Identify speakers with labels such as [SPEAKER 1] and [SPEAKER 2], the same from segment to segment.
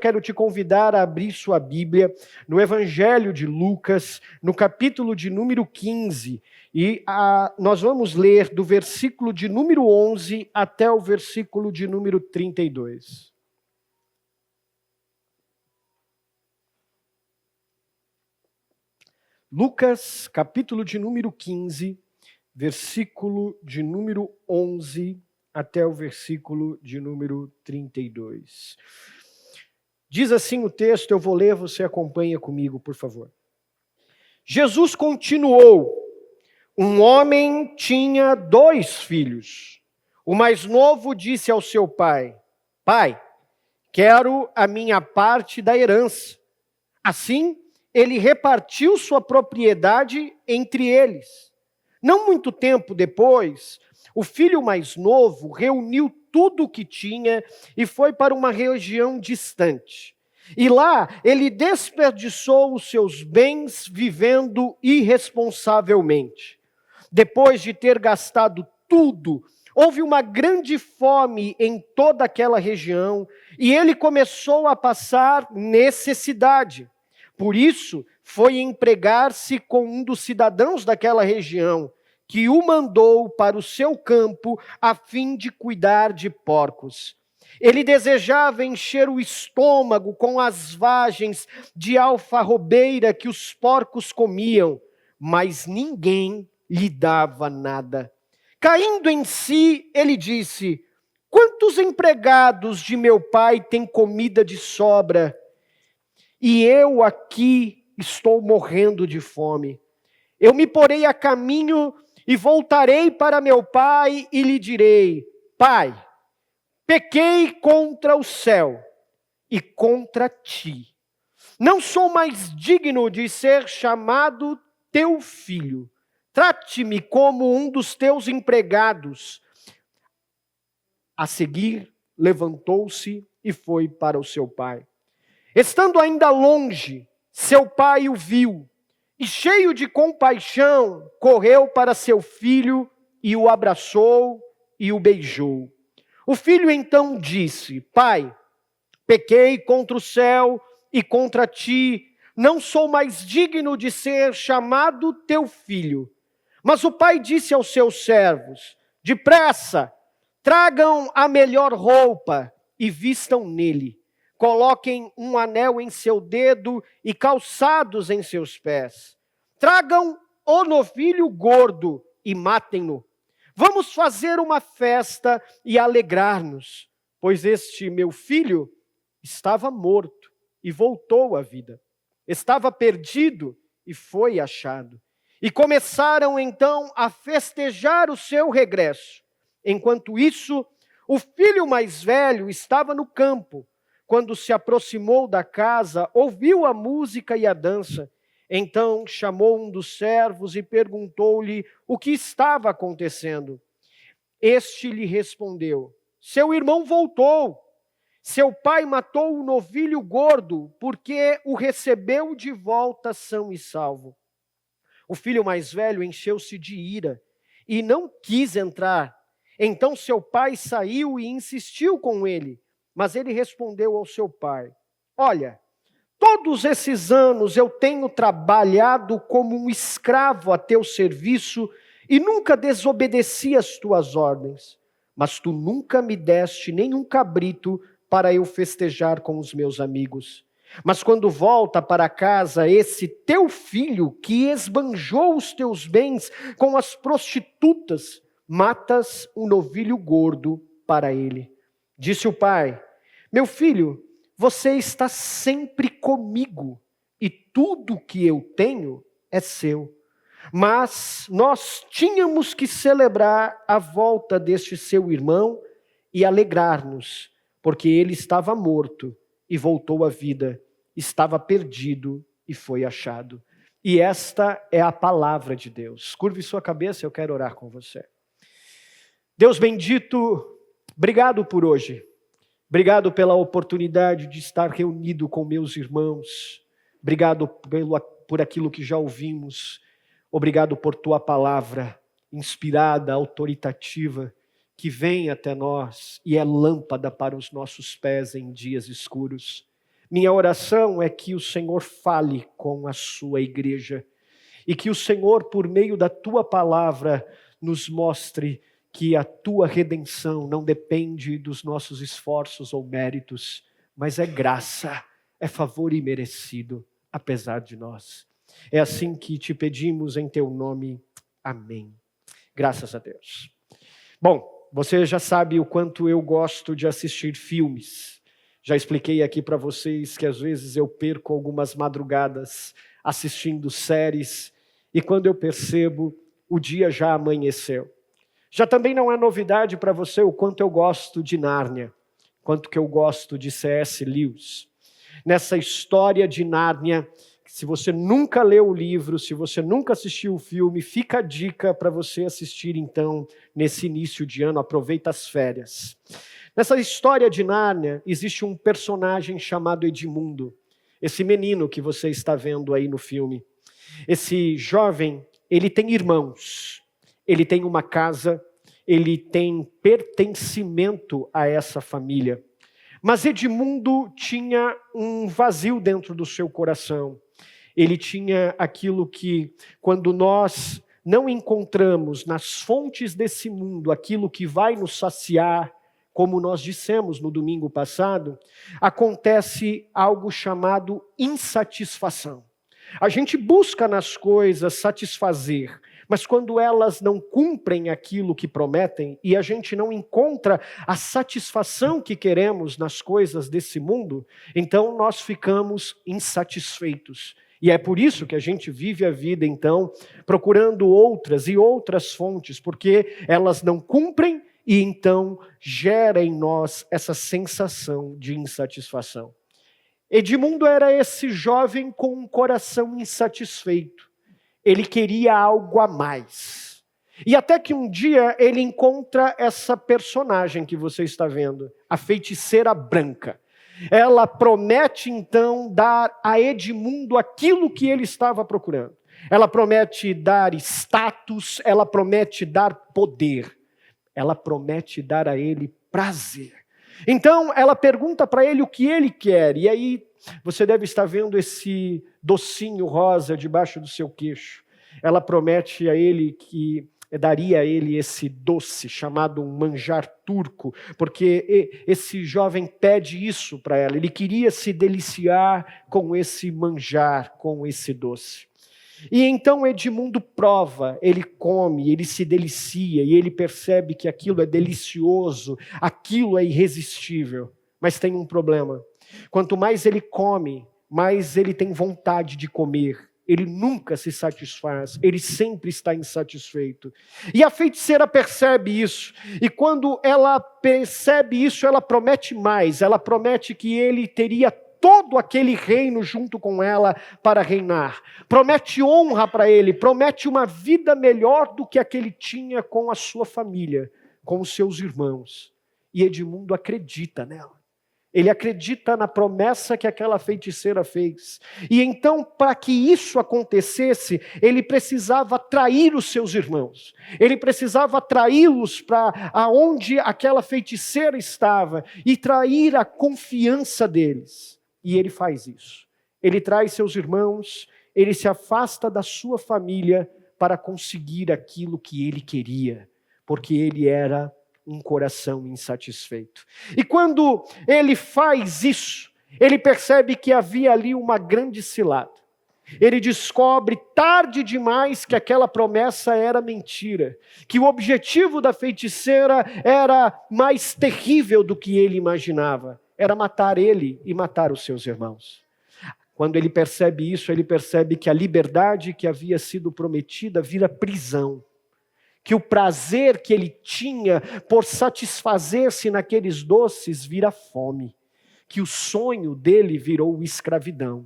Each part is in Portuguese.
[SPEAKER 1] quero te convidar a abrir sua Bíblia no Evangelho de Lucas, no capítulo de número 15. E nós vamos ler do versículo de número 11 até o versículo de número 32. Lucas, capítulo de número 15, versículo de número 11 até o versículo de número 32. Diz assim o texto, eu vou ler, você acompanha comigo, por favor. Jesus continuou: um homem tinha 2 filhos. O mais novo disse ao seu pai: Pai, quero a minha parte da herança. Assim, ele repartiu sua propriedade entre eles. Não muito tempo depois, o filho mais novo reuniu tudo o que tinha e foi para uma região distante. E lá ele desperdiçou os seus bens vivendo irresponsavelmente. Depois de ter gastado tudo, houve uma grande fome em toda aquela região e ele começou a passar necessidade. Por isso, foi empregar-se com um dos cidadãos daquela região, que o mandou para o seu campo a fim de cuidar de porcos. Ele desejava encher o estômago com as vagens de alfarrobeira que os porcos comiam, mas ninguém lhe dava nada. Caindo em si, ele disse: Quantos empregados de meu pai têm comida de sobra? E eu aqui estou morrendo de fome. Eu me porei a caminho e voltarei para meu pai e lhe direi: Pai, pequei contra o céu e contra ti. Não sou mais digno de ser chamado teu filho. Trate-me como um dos teus empregados. A seguir, levantou-se e foi para o seu pai. Estando ainda longe, seu pai o viu e, cheio de compaixão, correu para seu filho e o abraçou e o beijou. O filho então disse: Pai, pequei contra o céu e contra ti, não sou mais digno de ser chamado teu filho. Mas o pai disse aos seus servos: Depressa, tragam a melhor roupa e vistam nele. Coloquem um anel em seu dedo e calçados em seus pés. Tragam o novilho gordo e matem-no. Vamos fazer uma festa e alegrar-nos, pois este meu filho estava morto e voltou à vida. Estava perdido e foi achado. E começaram então a festejar o seu regresso. Enquanto isso, o filho mais velho estava no campo. Quando se aproximou da casa, ouviu a música e a dança. Então chamou um dos servos e perguntou-lhe o que estava acontecendo. Este lhe respondeu: Seu irmão voltou. Seu pai matou o novilho gordo, porque o recebeu de volta são e salvo. O filho mais velho encheu-se de ira e não quis entrar. Então seu pai saiu e insistiu com ele. Mas ele respondeu ao seu pai: Olha, todos esses anos eu tenho trabalhado como um escravo a teu serviço e nunca desobedeci às tuas ordens. Mas tu nunca me deste nenhum cabrito para eu festejar com os meus amigos. Mas quando volta para casa esse teu filho que esbanjou os teus bens com as prostitutas, matas um novilho gordo para ele. Disse o pai: Meu filho, você está sempre comigo e tudo que eu tenho é seu. Mas nós tínhamos que celebrar a volta deste seu irmão e alegrar-nos, porque ele estava morto e voltou à vida, estava perdido e foi achado. E esta é a palavra de Deus. Curve sua cabeça, eu quero orar com você. Deus bendito, obrigado por hoje. Obrigado pela oportunidade de estar reunido com meus irmãos. Obrigado por aquilo que já ouvimos. Obrigado por tua palavra inspirada, autoritativa, que vem até nós e é lâmpada para os nossos pés em dias escuros. Minha oração é que o Senhor fale com a sua igreja e que o Senhor, por meio da tua palavra, nos mostre que a tua redenção não depende dos nossos esforços ou méritos, mas é graça, é favor imerecido, apesar de nós. É assim que te pedimos em teu nome. Amém. Graças a Deus. Bom, você já sabe o quanto eu gosto de assistir filmes. Já expliquei aqui para vocês que às vezes eu perco algumas madrugadas assistindo séries e quando eu percebo, o dia já amanheceu. Já também não é novidade para você o quanto eu gosto de Nárnia, quanto que eu gosto de C.S. Lewis. Nessa história de Nárnia, se você nunca leu o livro, se você nunca assistiu o filme, fica a dica para você assistir então nesse início de ano, aproveita as férias. Nessa história de Nárnia, existe um personagem chamado Edmundo, esse menino que você está vendo aí no filme. Esse jovem, ele tem irmãos, ele tem uma casa, ele tem pertencimento a essa família. Mas Edmundo tinha um vazio dentro do seu coração. Ele tinha aquilo que, quando nós não encontramos nas fontes desse mundo aquilo que vai nos saciar, como nós dissemos no domingo passado, acontece algo chamado insatisfação. A gente busca nas coisas satisfazer, mas quando elas não cumprem aquilo que prometem e a gente não encontra a satisfação que queremos nas coisas desse mundo, então nós ficamos insatisfeitos. E é por isso que a gente vive a vida, então, procurando outras e outras fontes, porque elas não cumprem e então gera em nós essa sensação de insatisfação. Edmundo era esse jovem com um coração insatisfeito. Ele queria algo a mais. E até que um dia ele encontra essa personagem que você está vendo, a feiticeira branca. Ela promete então dar a Edmundo aquilo que ele estava procurando. Ela promete dar status, ela promete dar poder. Ela promete dar a ele prazer. Então, ela pergunta para ele o que ele quer. E aí, você deve estar vendo esse docinho rosa debaixo do seu queixo. Ela promete a ele que daria a ele esse doce, chamado um manjar turco, porque esse jovem pede isso para ela. Ele queria se deliciar com esse manjar, com esse doce. E então Edmundo prova, ele come, ele se delicia e ele percebe que aquilo é delicioso, aquilo é irresistível. Mas tem um problema. Quanto mais ele come, mais ele tem vontade de comer. Ele nunca se satisfaz, ele sempre está insatisfeito. E a feiticeira percebe isso. E quando ela percebe isso, ela promete mais. Ela promete que ele teria todo aquele reino junto com ela para reinar. Promete honra para ele, promete uma vida melhor do que a que ele tinha com a sua família, com os seus irmãos. E Edmundo acredita nela. Ele acredita na promessa que aquela feiticeira fez. E então, para que isso acontecesse, ele precisava atrair os seus irmãos. Ele precisava atraí-los para aonde aquela feiticeira estava e trair a confiança deles. E ele faz isso. Ele traz seus irmãos, ele se afasta da sua família para conseguir aquilo que ele queria, porque ele era um coração insatisfeito. E quando ele faz isso, ele percebe que havia ali uma grande cilada. Ele descobre tarde demais que aquela promessa era mentira, que o objetivo da feiticeira era mais terrível do que ele imaginava. Era matar ele e matar os seus irmãos. Quando ele percebe isso, ele percebe que a liberdade que havia sido prometida vira prisão. Que o prazer que ele tinha por satisfazer-se naqueles doces vira fome. Que o sonho dele virou escravidão.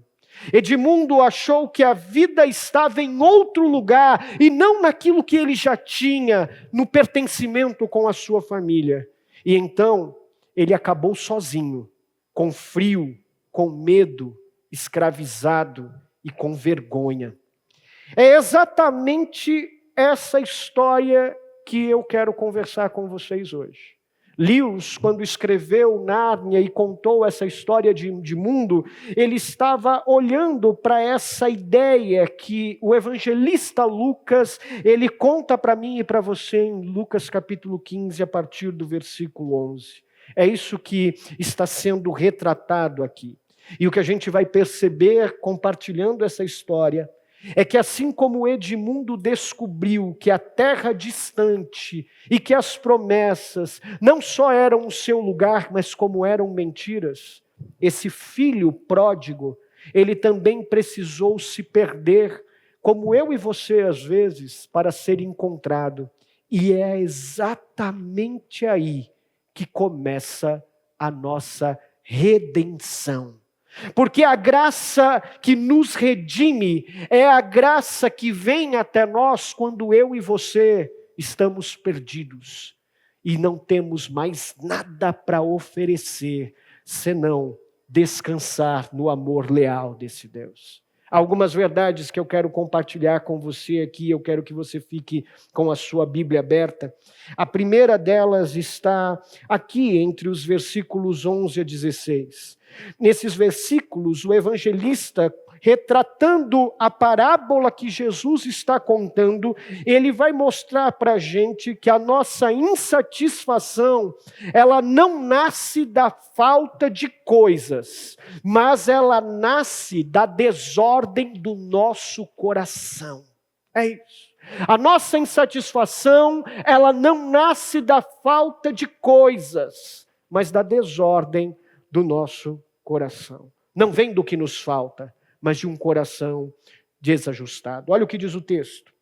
[SPEAKER 1] Edmundo achou que a vida estava em outro lugar e não naquilo que ele já tinha, no pertencimento com a sua família. E então ele acabou sozinho, com frio, com medo, escravizado e com vergonha. É exatamente essa história que eu quero conversar com vocês hoje. Lewis, quando escreveu Nárnia e contou essa história de mundo, ele estava olhando para essa ideia que o evangelista Lucas, ele conta para mim e para você em Lucas capítulo 15, a partir do versículo 11. É isso que está sendo retratado aqui. E o que a gente vai perceber compartilhando essa história é que assim como Edmundo descobriu que a terra distante e que as promessas não só eram o seu lugar, mas como eram mentiras, esse filho pródigo, ele também precisou se perder, como eu e você às vezes, para ser encontrado. E é exatamente aí que começa a nossa redenção. Porque a graça que nos redime é a graça que vem até nós quando eu e você estamos perdidos e não temos mais nada para oferecer, senão descansar no amor leal desse Deus. Algumas verdades que eu quero compartilhar com você aqui, eu quero que você fique com a sua Bíblia aberta. A primeira delas está aqui entre os versículos 11 a 16. Nesses versículos, o evangelista, retratando a parábola que Jesus está contando, ele vai mostrar para a gente que a nossa insatisfação, ela não nasce da falta de coisas, mas ela nasce da desordem do nosso coração. É isso. A nossa insatisfação, ela não nasce da falta de coisas, mas da desordem do nosso coração. Não vem do que nos falta, mas de um coração desajustado. Olha o que diz o texto.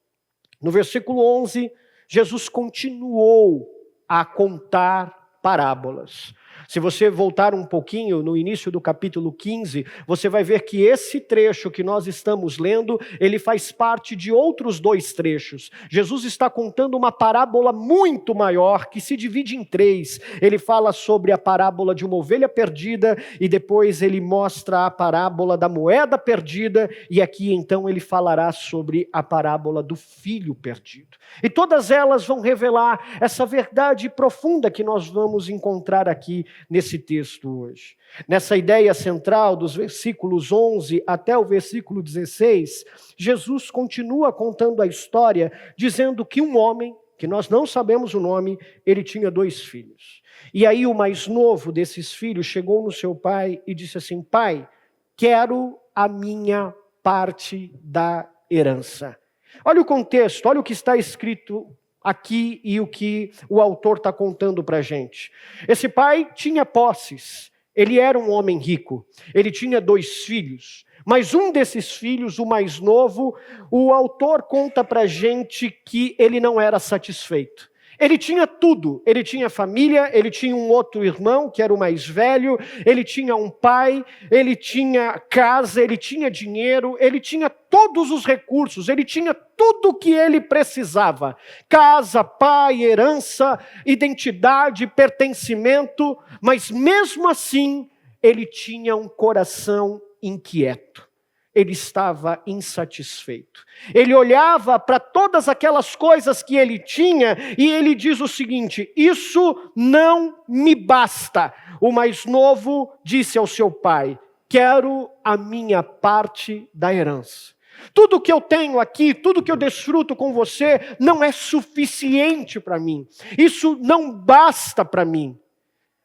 [SPEAKER 1] No versículo 11, Jesus continuou a contar parábolas. Se você voltar um pouquinho no início do capítulo 15, você vai ver que esse trecho que nós estamos lendo, ele faz parte de outros dois trechos. Jesus está contando uma parábola muito maior, que se divide em três. Ele fala sobre a parábola de uma ovelha perdida, e depois ele mostra a parábola da moeda perdida, e aqui então ele falará sobre a parábola do filho perdido. E todas elas vão revelar essa verdade profunda que nós vamos encontrar aqui nesse texto hoje. Nessa ideia central dos versículos 11 até o versículo 16, Jesus continua contando a história, dizendo que um homem, que nós não sabemos o nome, ele tinha 2 filhos. E aí o mais novo desses filhos chegou no seu pai e disse assim: pai, quero a minha parte da herança. Olha o contexto, olha o que está escrito aqui e o que o autor está contando para a gente. Esse pai tinha posses, ele era um homem rico, ele tinha 2 filhos, mas um desses filhos, o mais novo, o autor conta para a gente que ele não era satisfeito. Ele tinha tudo, ele tinha família, ele tinha um outro irmão que era o mais velho, ele tinha um pai, ele tinha casa, ele tinha dinheiro, ele tinha todos os recursos, ele tinha tudo o que ele precisava. Casa, pai, herança, identidade, pertencimento, mas mesmo assim ele tinha um coração inquieto. Ele estava insatisfeito. Ele olhava para todas aquelas coisas que ele tinha e ele diz o seguinte: isso não me basta. O mais novo disse ao seu pai: quero a minha parte da herança. Tudo que eu tenho aqui, tudo que eu desfruto com você, não é suficiente para mim. Isso não basta para mim.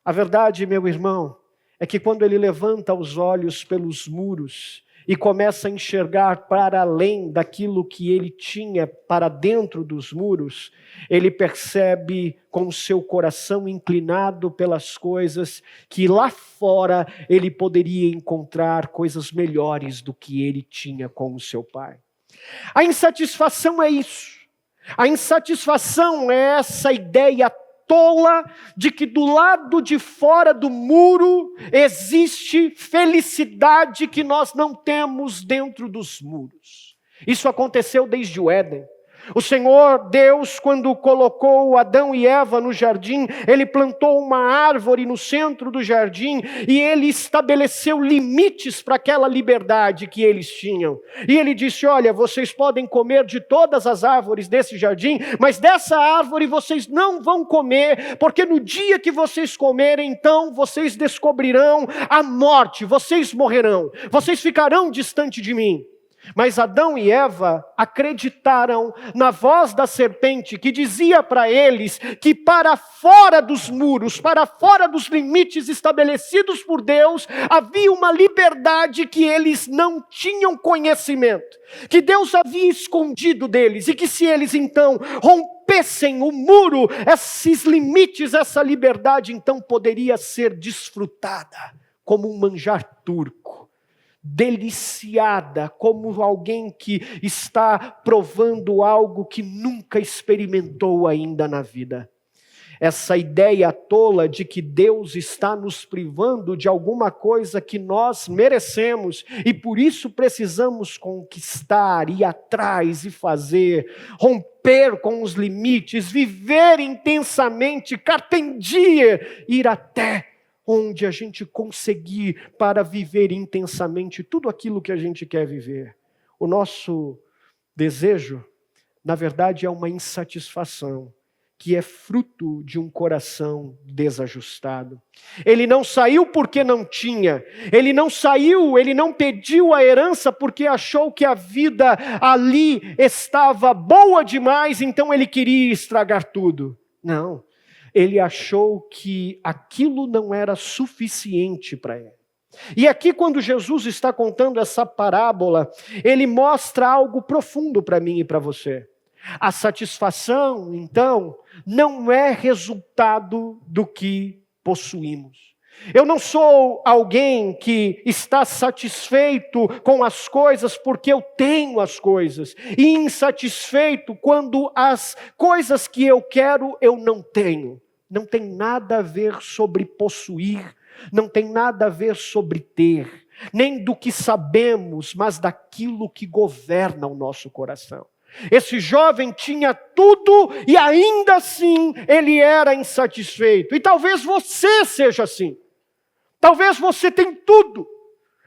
[SPEAKER 1] A verdade, meu irmão, é que quando ele levanta os olhos pelos muros e começa a enxergar para além daquilo que ele tinha para dentro dos muros, ele percebe com o seu coração inclinado pelas coisas que lá fora ele poderia encontrar coisas melhores do que ele tinha com o seu pai. A insatisfação é isso. A insatisfação é essa ideia tola de que do lado de fora do muro existe felicidade que nós não temos dentro dos muros. Isso aconteceu desde o Éden. O Senhor Deus, quando colocou Adão e Eva no jardim, Ele plantou uma árvore no centro do jardim e Ele estabeleceu limites para aquela liberdade que eles tinham. E Ele disse, olha, vocês podem comer de todas as árvores desse jardim, mas dessa árvore vocês não vão comer, porque no dia que vocês comerem, então vocês descobrirão a morte, vocês morrerão, vocês ficarão distante de mim. Mas Adão e Eva acreditaram na voz da serpente que dizia para eles que para fora dos muros, para fora dos limites estabelecidos por Deus, havia uma liberdade que eles não tinham conhecimento, que Deus havia escondido deles e que se eles então rompessem o muro, esses limites, essa liberdade então poderia ser desfrutada como um manjar turco. Deliciada, como alguém que está provando algo que nunca experimentou ainda na vida. Essa ideia tola de que Deus está nos privando de alguma coisa que nós merecemos e por isso precisamos conquistar, ir atrás e fazer, romper com os limites, viver intensamente, carpendier, ir até onde a gente conseguir para viver intensamente tudo aquilo que a gente quer viver. O nosso desejo, na verdade, é uma insatisfação, que é fruto de um coração desajustado. Ele não saiu porque não tinha, ele não saiu, ele não pediu a herança porque achou que a vida ali estava boa demais, então ele queria estragar tudo. Não. Ele achou que aquilo não era suficiente para ele. E aqui, quando Jesus está contando essa parábola, ele mostra algo profundo para mim e para você. A satisfação, então, não é resultado do que possuímos. Eu não sou alguém que está satisfeito com as coisas porque eu tenho as coisas, e insatisfeito quando as coisas que eu quero eu não tenho. Não tem nada a ver sobre possuir, não tem nada a ver sobre ter, nem do que sabemos, mas daquilo que governa o nosso coração. Esse jovem tinha tudo e ainda assim ele era insatisfeito. E talvez você seja assim. Talvez você tenha tudo.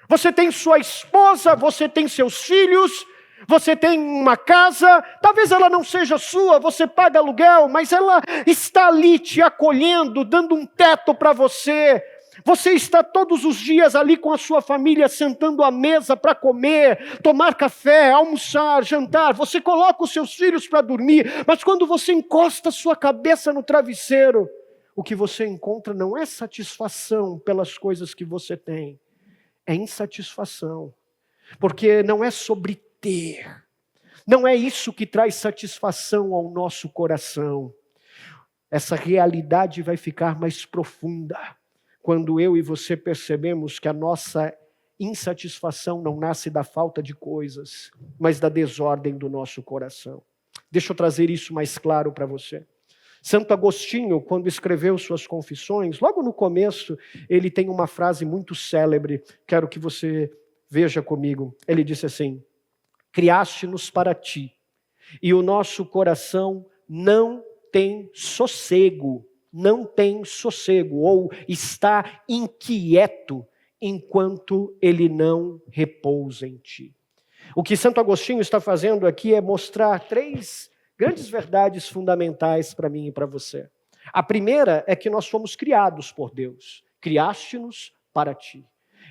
[SPEAKER 1] Você tem sua esposa, você tem seus filhos, você tem uma casa, talvez ela não seja sua, você paga aluguel, mas ela está ali te acolhendo, dando um teto para você. Você está todos os dias ali com a sua família, sentando à mesa para comer, tomar café, almoçar, jantar. Você coloca os seus filhos para dormir, mas quando você encosta a sua cabeça no travesseiro, o que você encontra não é satisfação pelas coisas que você tem, é insatisfação. Porque não é sobre ter, não é isso que traz satisfação ao nosso coração. Essa realidade vai ficar mais profunda quando eu e você percebemos que a nossa insatisfação não nasce da falta de coisas, mas da desordem do nosso coração. Deixa eu trazer isso mais claro para você. Santo Agostinho, quando escreveu suas confissões, logo no começo, ele tem uma frase muito célebre, quero que você veja comigo. Ele disse assim: criaste-nos para ti, e o nosso coração não tem sossego, ou está inquieto, enquanto ele não repousa em ti. O que Santo Agostinho está fazendo aqui é mostrar 3 grandes verdades fundamentais para mim e para você. A primeira é que nós fomos criados por Deus. Criaste-nos para ti.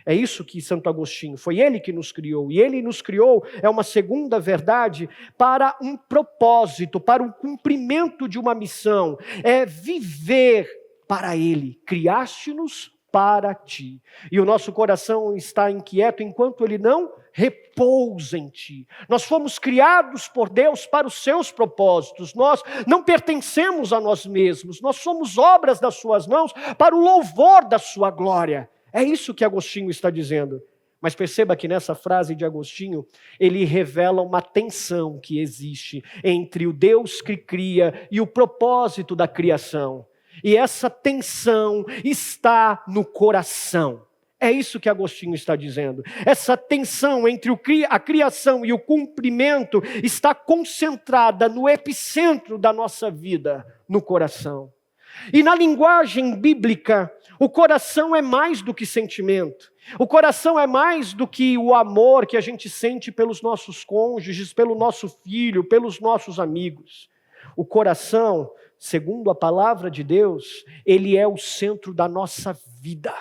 [SPEAKER 1] É isso que Santo Agostinho, foi ele que nos criou. E ele nos criou, é uma segunda verdade, para um propósito, para o cumprimento de uma missão. É viver para ele. Criaste-nos para ti. E o nosso coração está inquieto enquanto ele não repousa em ti. Nós fomos criados por Deus para os seus propósitos. Nós não pertencemos a nós mesmos. Nós somos obras das suas mãos para o louvor da sua glória. É isso que Agostinho está dizendo. Mas perceba que nessa frase de Agostinho, ele revela uma tensão que existe entre o Deus que cria e o propósito da criação. E essa tensão está no coração. É isso que Agostinho está dizendo. Essa tensão entre a criação e o cumprimento está concentrada no epicentro da nossa vida, no coração. E na linguagem bíblica, o coração é mais do que sentimento. O coração é mais do que o amor que a gente sente pelos nossos cônjuges, pelo nosso filho, pelos nossos amigos. O coração, segundo a palavra de Deus, ele é o centro da nossa vida.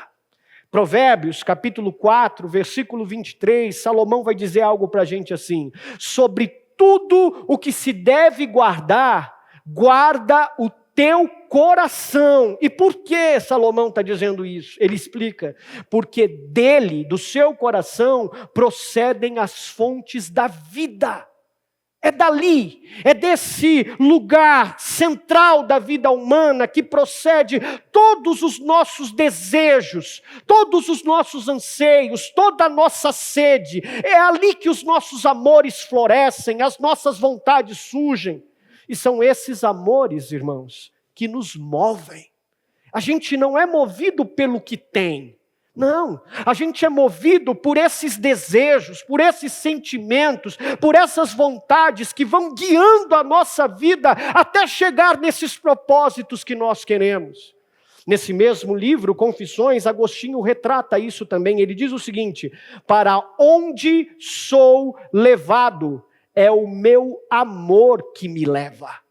[SPEAKER 1] Provérbios, capítulo 4, versículo 23, Salomão vai dizer algo para a gente assim: sobre tudo o que se deve guardar, guarda o teu coração. E por que Salomão está dizendo isso? Ele explica: porque dele, do seu coração, procedem as fontes da vida. É dali, é desse lugar central da vida humana que procede todos os nossos desejos, todos os nossos anseios, toda a nossa sede. É ali que os nossos amores florescem, as nossas vontades surgem. E são esses amores, irmãos, que nos movem. A gente não é movido pelo que tem. Não, a gente é movido por esses desejos, por esses sentimentos, por essas vontades que vão guiando a nossa vida até chegar nesses propósitos que nós queremos. Nesse mesmo livro, Confissões, Agostinho retrata isso também. Ele diz o seguinte: para onde sou levado, é o meu amor que me leva.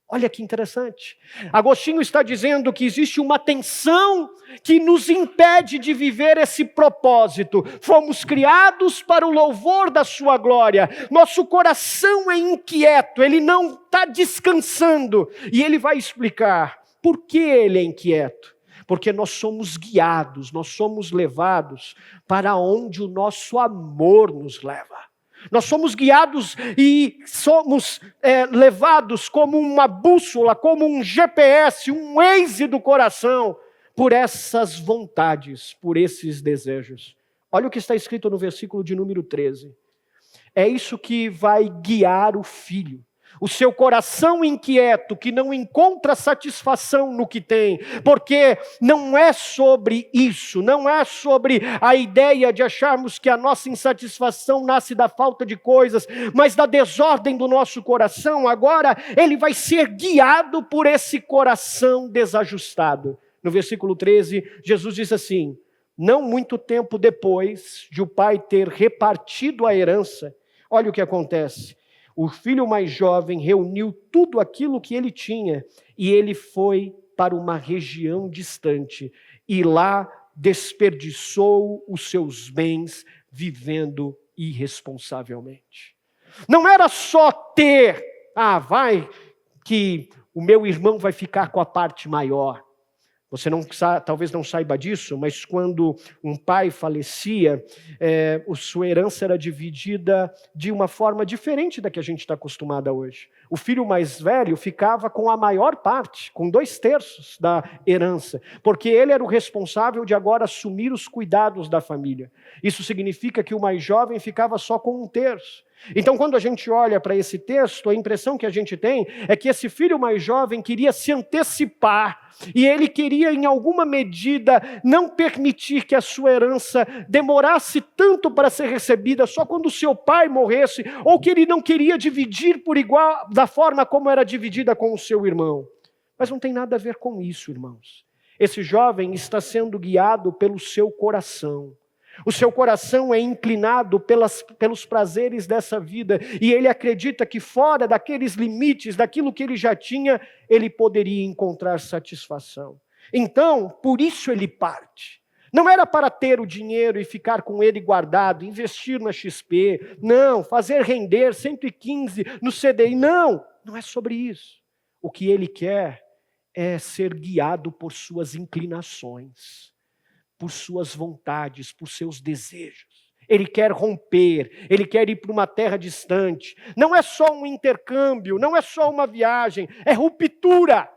[SPEAKER 1] Olha que interessante. Agostinho está dizendo que existe uma tensão que nos impede de viver esse propósito. Fomos criados para o louvor da sua glória. Nosso coração é inquieto, ele não está descansando. E ele vai explicar por que ele é inquieto. Porque nós somos guiados, nós somos levados para onde o nosso amor nos leva. Nós somos guiados e somos levados como uma bússola, como um GPS, um Waze do coração, por essas vontades, por esses desejos. Olha o que está escrito no versículo de número 13. É isso que vai guiar o filho. O seu coração inquieto, que não encontra satisfação no que tem, porque não é sobre isso, não é sobre a ideia de acharmos que a nossa insatisfação nasce da falta de coisas, mas da desordem do nosso coração. Agora ele vai ser guiado por esse coração desajustado. No versículo 13, Jesus diz assim: não muito tempo depois de o pai ter repartido a herança, olha o que acontece. O filho mais jovem reuniu tudo aquilo que ele tinha e ele foi para uma região distante e lá desperdiçou os seus bens vivendo irresponsavelmente. Não era só ter, vai que o meu irmão vai ficar com a parte maior. Você talvez não saiba disso, mas quando um pai falecia, sua herança era dividida de uma forma diferente da que a gente está acostumada hoje. O filho mais velho ficava com a maior parte, com 2/3 da herança, porque ele era o responsável de agora assumir os cuidados da família. Isso significa que o mais jovem ficava só com 1/3. Então, quando a gente olha para esse texto, a impressão que a gente tem é que esse filho mais jovem queria se antecipar e ele queria, em alguma medida, não permitir que a sua herança demorasse tanto para ser recebida só quando o seu pai morresse, ou que ele não queria dividir por igual da forma como era dividida com o seu irmão. Mas não tem nada a ver com isso, irmãos. Esse jovem está sendo guiado pelo seu coração. O seu coração é inclinado pelos prazeres dessa vida e ele acredita que fora daqueles limites, daquilo que ele já tinha, ele poderia encontrar satisfação. Então, por isso ele parte. Não era para ter o dinheiro e ficar com ele guardado, investir na XP, não, fazer render 115 no CDI, não é sobre isso. O que ele quer é ser guiado por suas inclinações, por suas vontades, por seus desejos. Ele quer romper, ele quer ir para uma terra distante. Não é só um intercâmbio, não é só uma viagem, é ruptura.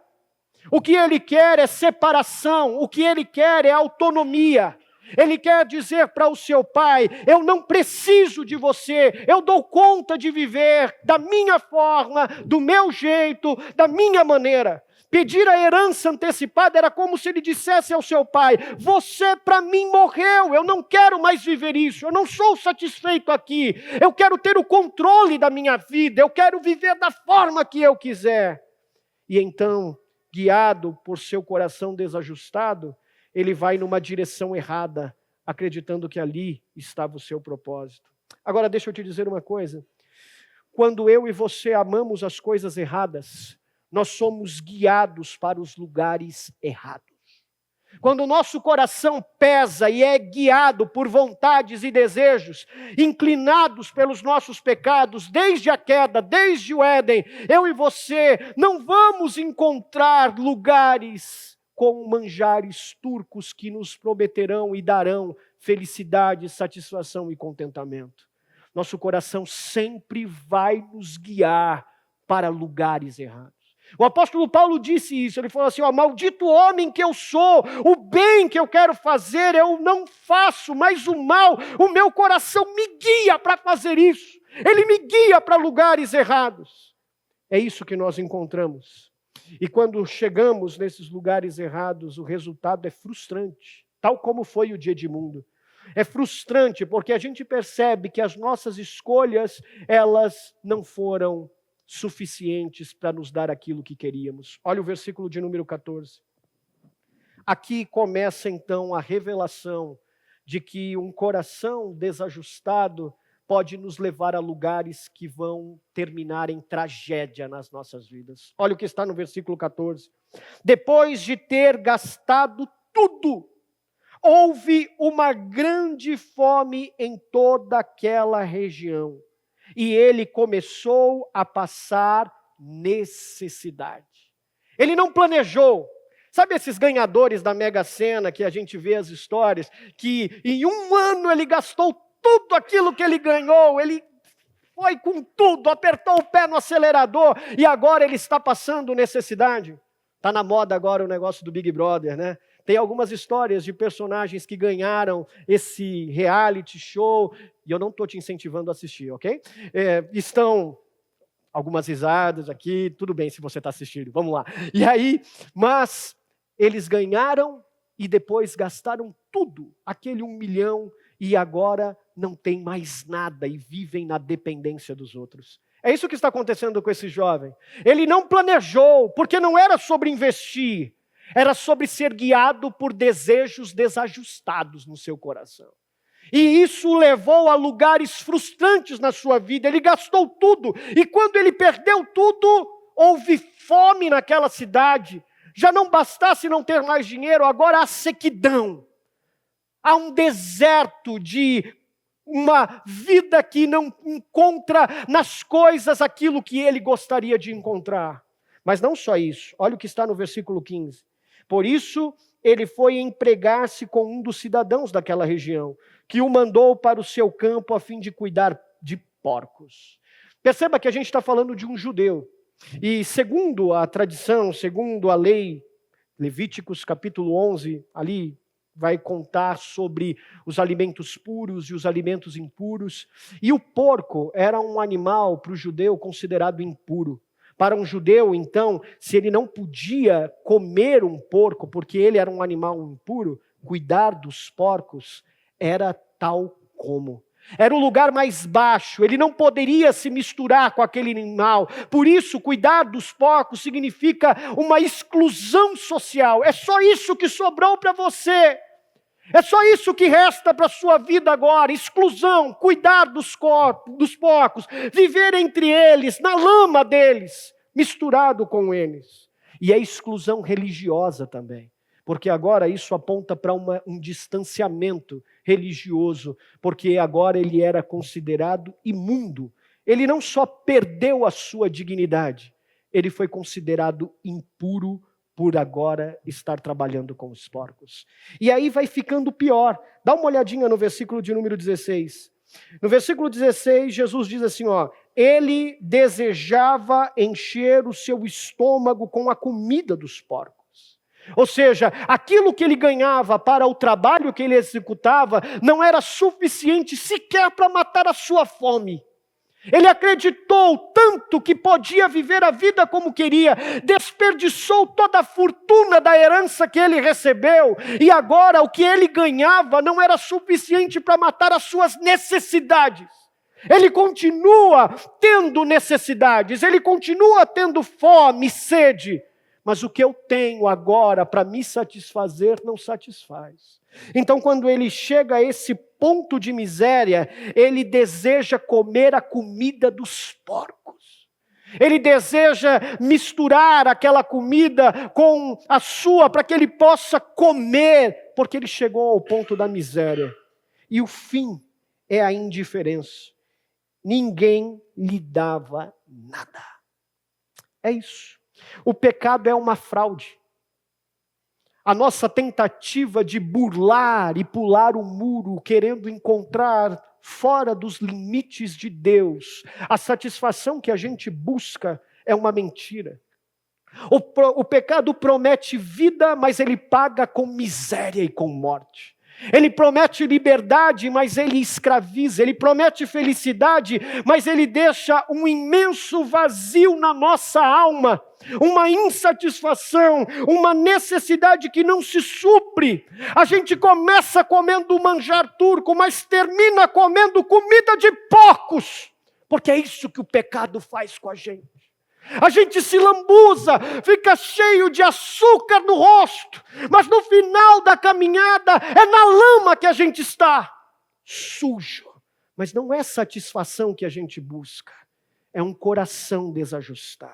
[SPEAKER 1] O que ele quer é separação, o que ele quer é autonomia. Ele quer dizer para o seu pai: eu não preciso de você, eu dou conta de viver da minha forma, do meu jeito, da minha maneira. Pedir a herança antecipada era como se ele dissesse ao seu pai: você para mim morreu, eu não quero mais viver isso, eu não sou satisfeito aqui, eu quero ter o controle da minha vida, eu quero viver da forma que eu quiser. E então, guiado por seu coração desajustado, ele vai numa direção errada, acreditando que ali estava o seu propósito. Agora deixa eu te dizer uma coisa: quando eu e você amamos as coisas erradas, nós somos guiados para os lugares errados. Quando o nosso coração pesa e é guiado por vontades e desejos, inclinados pelos nossos pecados, desde a queda, desde o Éden, eu e você não vamos encontrar lugares com manjares turcos que nos prometerão e darão felicidade, satisfação e contentamento. Nosso coração sempre vai nos guiar para lugares errados. O apóstolo Paulo disse isso, ele falou assim: maldito homem que eu sou, o bem que eu quero fazer eu não faço, mas o mal, o meu coração me guia para fazer isso, ele me guia para lugares errados. É isso que nós encontramos. E quando chegamos nesses lugares errados, o resultado é frustrante, tal como foi o dia de Edmundo. É frustrante porque a gente percebe que as nossas escolhas, elas não foram suficientes para nos dar aquilo que queríamos. Olha o versículo de número 14. Aqui começa então a revelação de que um coração desajustado pode nos levar a lugares que vão terminar em tragédia nas nossas vidas. Olha o que está no versículo 14. Depois de ter gastado tudo, houve uma grande fome em toda aquela região. E ele começou a passar necessidade. Ele não planejou. Sabe esses ganhadores da Mega Sena que a gente vê as histórias, que em um ano ele gastou tudo aquilo que ele ganhou, ele foi com tudo, apertou o pé no acelerador e agora ele está passando necessidade? Está na moda agora o negócio do Big Brother, né? Tem algumas histórias de personagens que ganharam esse reality show, e eu não estou te incentivando a assistir, ok? Estão algumas risadas aqui, tudo bem se você está assistindo, vamos lá. E aí, mas eles ganharam e depois gastaram tudo, aquele 1 milhão, e agora não tem mais nada e vivem na dependência dos outros. É isso que está acontecendo com esse jovem. Ele não planejou, porque não era sobre investir, era sobre ser guiado por desejos desajustados no seu coração. E isso o levou a lugares frustrantes na sua vida. Ele gastou tudo, e quando ele perdeu tudo, houve fome naquela cidade. Já não bastasse não ter mais dinheiro, agora há sequidão. Há um deserto de uma vida que não encontra nas coisas aquilo que ele gostaria de encontrar. Mas não só isso, olha o que está no versículo 15. Por isso, ele foi empregar-se com um dos cidadãos daquela região, que o mandou para o seu campo a fim de cuidar de porcos. Perceba que a gente está falando de um judeu. E segundo a tradição, segundo a lei, Levíticos capítulo 11, ali vai contar sobre os alimentos puros e os alimentos impuros. E o porco era um animal para o judeu considerado impuro. Para um judeu, então, se ele não podia comer um porco, porque ele era um animal impuro, cuidar dos porcos era tal como. Era o lugar mais baixo, ele não poderia se misturar com aquele animal. Por isso, cuidar dos porcos significa uma exclusão social. É só isso que sobrou para você. É só isso que resta para a sua vida agora, exclusão, cuidar dos porcos, viver entre eles, na lama deles, misturado com eles. E é exclusão religiosa também, porque agora isso aponta para um distanciamento religioso, porque agora ele era considerado imundo. Ele não só perdeu a sua dignidade, ele foi considerado impuro por agora estar trabalhando com os porcos. E aí vai ficando pior. Dá uma olhadinha no versículo de número 16. No versículo 16, Jesus diz assim, ele desejava encher o seu estômago com a comida dos porcos. Ou seja, aquilo que ele ganhava para o trabalho que ele executava não era suficiente sequer para matar a sua fome. Ele acreditou tanto que podia viver a vida como queria, desperdiçou toda a fortuna da herança que ele recebeu, e agora o que ele ganhava não era suficiente para matar as suas necessidades. Ele continua tendo necessidades, ele continua tendo fome, sede, mas o que eu tenho agora para me satisfazer não satisfaz. Então, quando ele chega a esse ponto de miséria, ele deseja comer a comida dos porcos. Ele deseja misturar aquela comida com a sua, para que ele possa comer, porque ele chegou ao ponto da miséria. E o fim é a indiferença. Ninguém lhe dava nada. É isso. O pecado é uma fraude. A nossa tentativa de burlar e pular o muro, querendo encontrar fora dos limites de Deus a satisfação que a gente busca, é uma mentira. O pecado promete vida, mas ele paga com miséria e com morte. Ele promete liberdade, mas ele escraviza. Ele promete felicidade, mas ele deixa um imenso vazio na nossa alma. Uma insatisfação, uma necessidade que não se supre. A gente começa comendo manjar turco, mas termina comendo comida de porcos. Porque é isso que o pecado faz com a gente. A gente se lambuza, fica cheio de açúcar no rosto, mas no final da caminhada é na lama que a gente está, sujo. Mas não é satisfação que a gente busca, é um coração desajustado.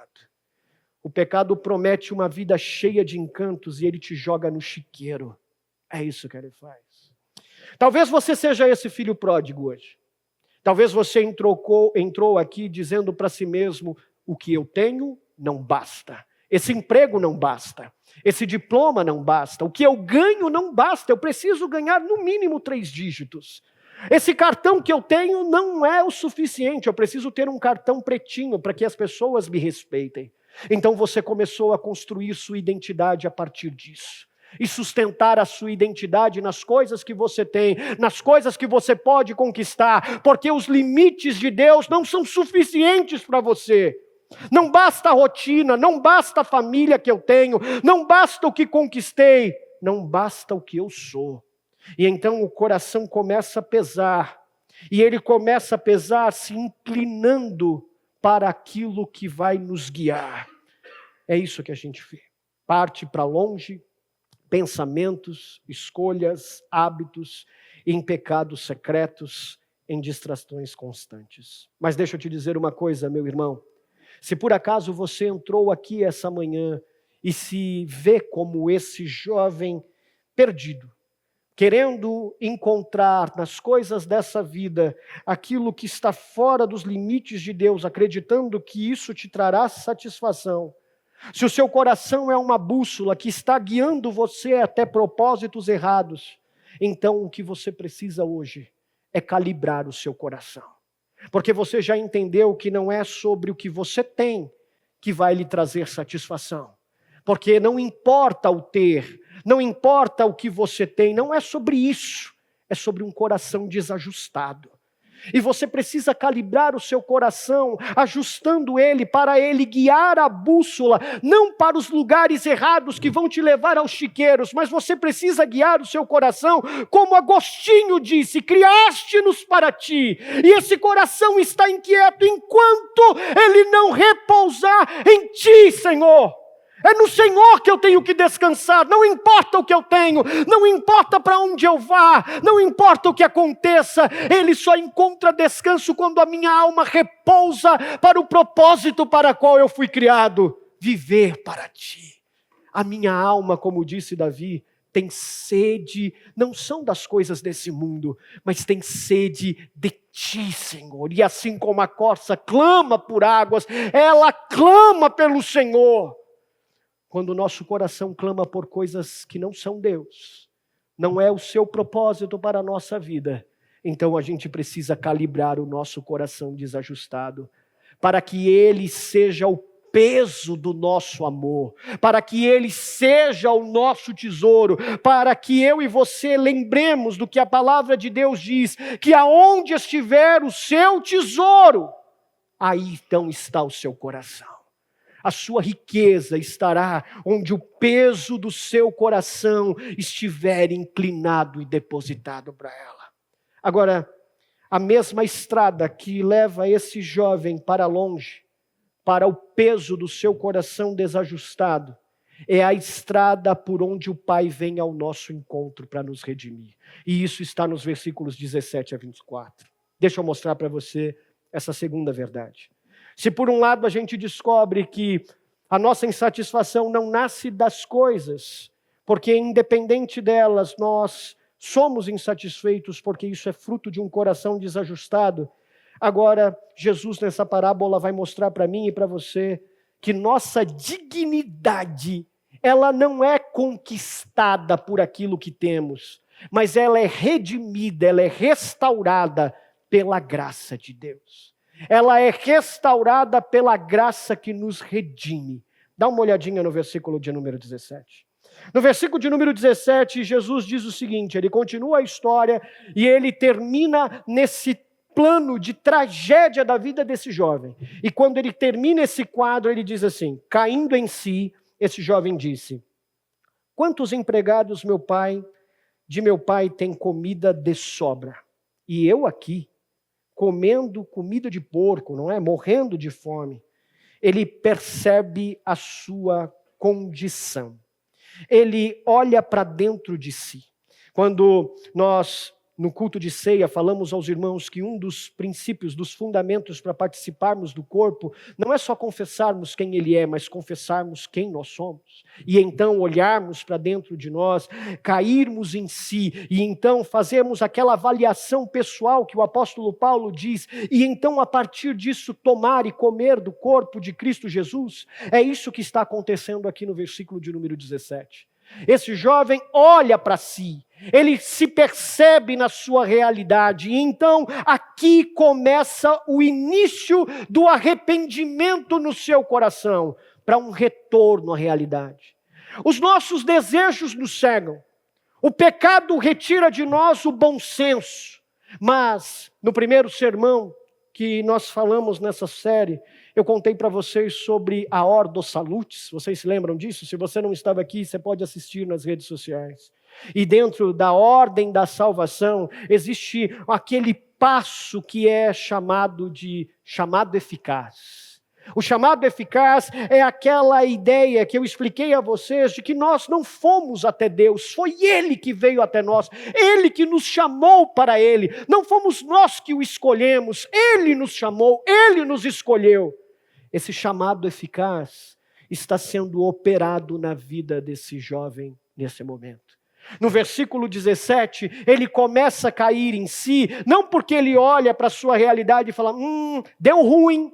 [SPEAKER 1] O pecado promete uma vida cheia de encantos e ele te joga no chiqueiro. É isso que ele faz. Talvez você seja esse filho pródigo hoje. Talvez você entrou aqui dizendo para si mesmo: o que eu tenho não basta. Esse emprego não basta. Esse diploma não basta. O que eu ganho não basta. Eu preciso ganhar no mínimo 3 dígitos. Esse cartão que eu tenho não é o suficiente. Eu preciso ter um cartão pretinho para que as pessoas me respeitem. Então você começou a construir sua identidade a partir disso. E sustentar a sua identidade nas coisas que você tem, nas coisas que você pode conquistar, porque os limites de Deus não são suficientes para você. Não basta a rotina, não basta a família que eu tenho, não basta o que conquistei, não basta o que eu sou. E então o coração começa a pesar, e ele começa a pesar se inclinando para aquilo que vai nos guiar. É isso que a gente vê. Parte para longe, pensamentos, escolhas, hábitos, em pecados secretos, em distrações constantes. Mas deixa eu te dizer uma coisa, meu irmão. Se por acaso você entrou aqui essa manhã e se vê como esse jovem perdido, querendo encontrar nas coisas dessa vida aquilo que está fora dos limites de Deus, acreditando que isso te trará satisfação, se o seu coração é uma bússola que está guiando você até propósitos errados, então o que você precisa hoje é calibrar o seu coração. Porque você já entendeu que não é sobre o que você tem que vai lhe trazer satisfação. Porque não importa o ter, não importa o que você tem, não é sobre isso. É sobre um coração desajustado. E você precisa calibrar o seu coração, ajustando ele para ele guiar a bússola, não para os lugares errados que vão te levar aos chiqueiros, mas você precisa guiar o seu coração, como Agostinho disse: criaste-nos para ti, e esse coração está inquieto enquanto ele não repousar em ti, Senhor. É no Senhor que eu tenho que descansar, não importa o que eu tenho, não importa para onde eu vá, não importa o que aconteça, Ele só encontra descanso quando a minha alma repousa para o propósito para o qual eu fui criado, viver para Ti. A minha alma, como disse Davi, tem sede, não são das coisas desse mundo, mas tem sede de Ti, Senhor. E assim como a corça clama por águas, ela clama pelo Senhor. Quando o nosso coração clama por coisas que não são Deus, não é o seu propósito para a nossa vida, então a gente precisa calibrar o nosso coração desajustado, para que ele seja o peso do nosso amor, para que ele seja o nosso tesouro, para que eu e você lembremos do que a palavra de Deus diz, que aonde estiver o seu tesouro, aí então está o seu coração. A sua riqueza estará onde o peso do seu coração estiver inclinado e depositado para ela. Agora, a mesma estrada que leva esse jovem para longe, para o peso do seu coração desajustado, é a estrada por onde o Pai vem ao nosso encontro para nos redimir. E isso está nos versículos 17 a 24. Deixa eu mostrar para você essa segunda verdade. Se por um lado a gente descobre que a nossa insatisfação não nasce das coisas, porque independente delas nós somos insatisfeitos, porque isso é fruto de um coração desajustado. Agora, Jesus nessa parábola vai mostrar para mim e para você que nossa dignidade, ela não é conquistada por aquilo que temos, mas ela é redimida, ela é restaurada pela graça de Deus. Ela é restaurada pela graça que nos redime. Dá uma olhadinha no versículo de número 17. No versículo de número 17, Jesus diz o seguinte, ele continua a história e ele termina nesse plano de tragédia da vida desse jovem. E quando ele termina esse quadro, ele diz assim, caindo em si, esse jovem disse, quantos empregados de meu pai tem comida de sobra? E eu aqui, comendo comida de porco, não é? Morrendo de fome. Ele percebe a sua condição. Ele olha para dentro de si. Quando nós, no culto de ceia, falamos aos irmãos que um dos princípios, dos fundamentos para participarmos do corpo, não é só confessarmos quem ele é, mas confessarmos quem nós somos. E então olharmos para dentro de nós, cairmos em si, e então fazermos aquela avaliação pessoal que o apóstolo Paulo diz, e então a partir disso tomar e comer do corpo de Cristo Jesus. É isso que está acontecendo aqui no versículo de número 17. Esse jovem olha para si, ele se percebe na sua realidade, e então aqui começa o início do arrependimento no seu coração, para um retorno à realidade. Os nossos desejos nos cegam, o pecado retira de nós o bom senso, mas no primeiro sermão que nós falamos nessa série, eu contei para vocês sobre a Ordo Salutis, vocês se lembram disso? Se você não estava aqui, você pode assistir nas redes sociais. E dentro da ordem da salvação, existe aquele passo que é chamado eficaz. O chamado eficaz é aquela ideia que eu expliquei a vocês de que nós não fomos até Deus, foi Ele que veio até nós, Ele que nos chamou para Ele, não fomos nós que o escolhemos, Ele nos chamou, Ele nos escolheu. Esse chamado eficaz está sendo operado na vida desse jovem nesse momento. No versículo 17, ele começa a cair em si, não porque ele olha para a sua realidade e fala, deu ruim,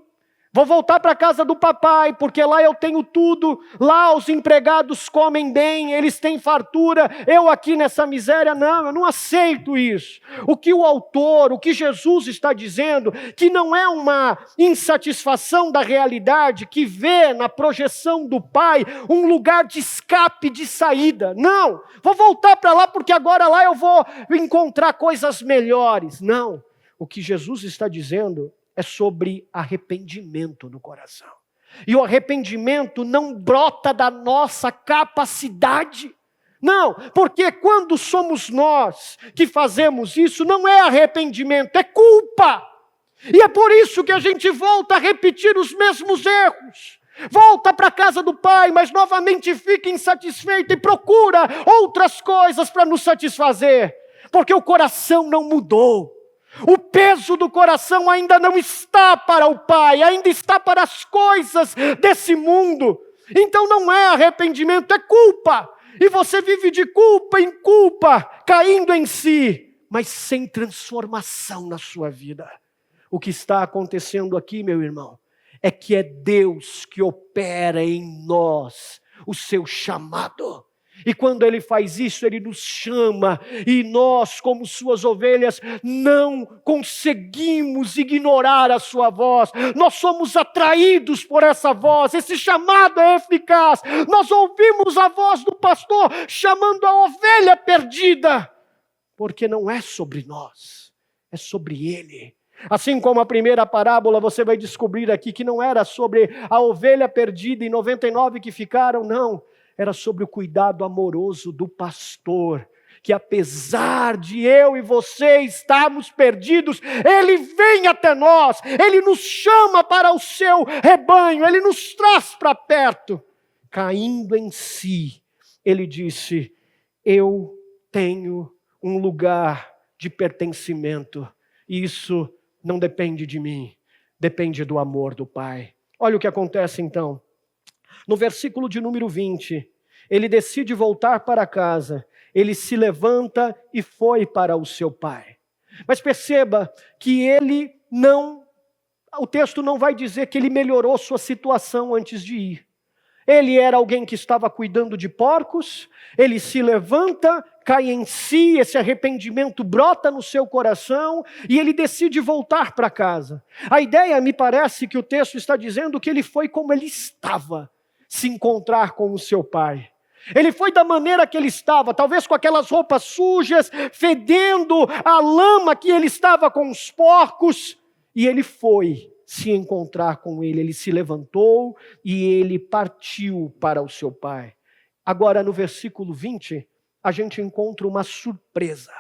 [SPEAKER 1] vou voltar para a casa do papai, porque lá eu tenho tudo, lá os empregados comem bem, eles têm fartura, eu aqui nessa miséria, não, eu não aceito isso. O que o autor, o que Jesus está dizendo, que não é uma insatisfação da realidade, que vê na projeção do pai um lugar de escape, de saída. Não, vou voltar para lá, porque agora lá eu vou encontrar coisas melhores. Não, o que Jesus está dizendo é sobre arrependimento no coração. E o arrependimento não brota da nossa capacidade. Não, porque quando somos nós que fazemos isso, não é arrependimento, é culpa. E é por isso que a gente volta a repetir os mesmos erros. Volta para a casa do pai, mas novamente fica insatisfeito e procura outras coisas para nos satisfazer. Porque o coração não mudou. O peso do coração ainda não está para o Pai, ainda está para as coisas desse mundo. Então não é arrependimento, é culpa. E você vive de culpa em culpa, caindo em si, mas sem transformação na sua vida. O que está acontecendo aqui, meu irmão, é que é Deus que opera em nós o seu chamado. E quando Ele faz isso, Ele nos chama, e nós, como suas ovelhas, não conseguimos ignorar a sua voz. Nós somos atraídos por essa voz, esse chamado é eficaz. Nós ouvimos a voz do pastor chamando a ovelha perdida, porque não é sobre nós, é sobre Ele. Assim como a primeira parábola, você vai descobrir aqui que não era sobre a ovelha perdida e 99 que ficaram, não. Era sobre o cuidado amoroso do pastor, que apesar de eu e você estarmos perdidos, Ele vem até nós, Ele nos chama para o seu rebanho, Ele nos traz para perto. Caindo em si, Ele disse, eu tenho um lugar de pertencimento, e isso não depende de mim, depende do amor do Pai. Olha o que acontece então. No versículo de número 20, ele decide voltar para casa, ele se levanta e foi para o seu pai. Mas perceba que o texto não vai dizer que ele melhorou sua situação antes de ir. Ele era alguém que estava cuidando de porcos, ele se levanta, cai em si, esse arrependimento brota no seu coração e ele decide voltar para casa. A ideia, me parece que o texto está dizendo que ele foi como ele estava, se encontrar com o seu pai. Ele foi da maneira que ele estava, talvez com aquelas roupas sujas, fedendo a lama que ele estava com os porcos, e ele foi se encontrar com ele. Ele se levantou e ele partiu para o seu pai. Agora, no versículo 20, a gente encontra uma surpresa.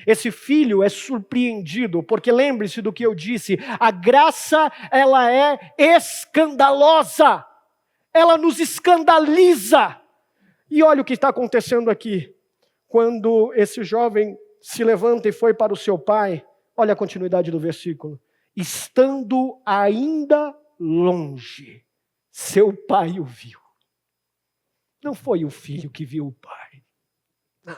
[SPEAKER 1] Esse filho é surpreendido, porque lembre-se do que eu disse, a graça, ela é escandalosa, ela nos escandaliza. E olha o que está acontecendo aqui. Quando esse jovem se levanta e foi para o seu pai, olha a continuidade do versículo. Estando ainda longe, seu pai o viu. Não foi o filho que viu o pai. Não.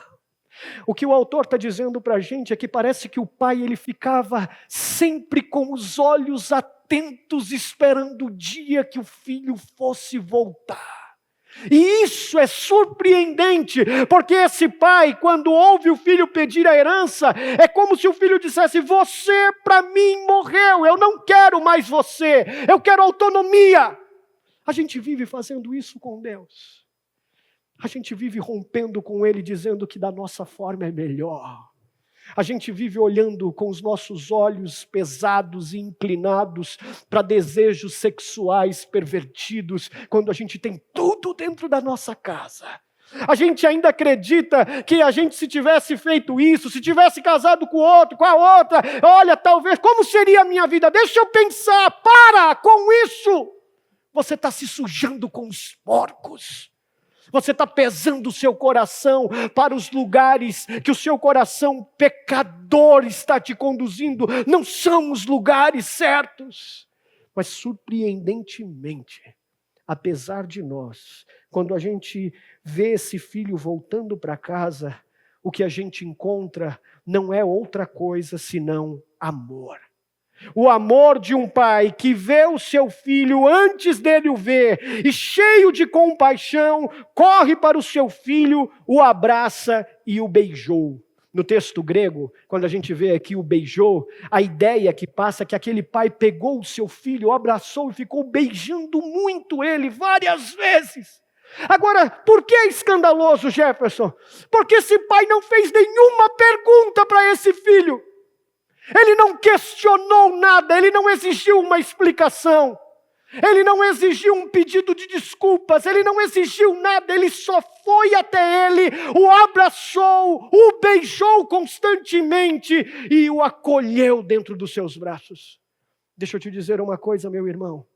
[SPEAKER 1] O que o autor está dizendo para a gente é que parece que o pai ele ficava sempre com os olhos atentos, esperando o dia que o filho fosse voltar. E isso é surpreendente, porque esse pai, quando ouve o filho pedir a herança, é como se o filho dissesse, você para mim morreu, eu não quero mais você, eu quero autonomia. A gente vive fazendo isso com Deus. A gente vive rompendo com Ele, dizendo que da nossa forma é melhor. A gente vive olhando com os nossos olhos pesados e inclinados para desejos sexuais pervertidos, quando a gente tem tudo dentro da nossa casa. A gente ainda acredita que a gente, se tivesse feito isso, se tivesse casado com o outro, com a outra, olha, talvez, como seria a minha vida? Deixa eu pensar, para com isso! Você está se sujando com os porcos. Você está pesando o seu coração para os lugares que o seu coração pecador está te conduzindo. Não são os lugares certos. Mas surpreendentemente, apesar de nós, quando a gente vê esse filho voltando para casa, o que a gente encontra não é outra coisa senão amor. O amor de um pai que vê o seu filho antes dele o ver, e cheio de compaixão, corre para o seu filho, o abraça e o beijou. No texto grego, quando a gente vê aqui o beijou, a ideia que passa é que aquele pai pegou o seu filho, o abraçou e ficou beijando muito ele várias vezes. Agora, por que é escandaloso, Jefferson? Porque esse pai não fez nenhuma pergunta para esse filho. Ele não questionou nada, ele não exigiu uma explicação, ele não exigiu um pedido de desculpas, ele não exigiu nada, ele só foi até ele, o abraçou, o beijou constantemente e o acolheu dentro dos seus braços. Deixa eu te dizer uma coisa, meu irmão,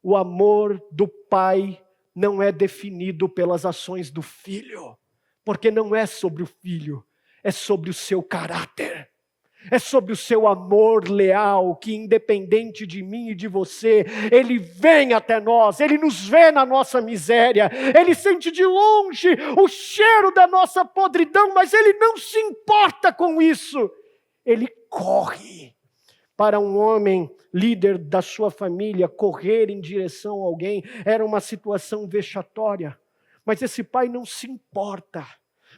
[SPEAKER 1] o amor do pai não é definido pelas ações do filho, porque não é sobre o filho, é sobre o seu caráter. É sobre o seu amor leal, que independente de mim e de você, Ele vem até nós, Ele nos vê na nossa miséria, Ele sente de longe o cheiro da nossa podridão, mas Ele não se importa com isso. Ele corre. Para um homem, líder da sua família, correr em direção a alguém era uma situação vexatória. Mas esse pai não se importa,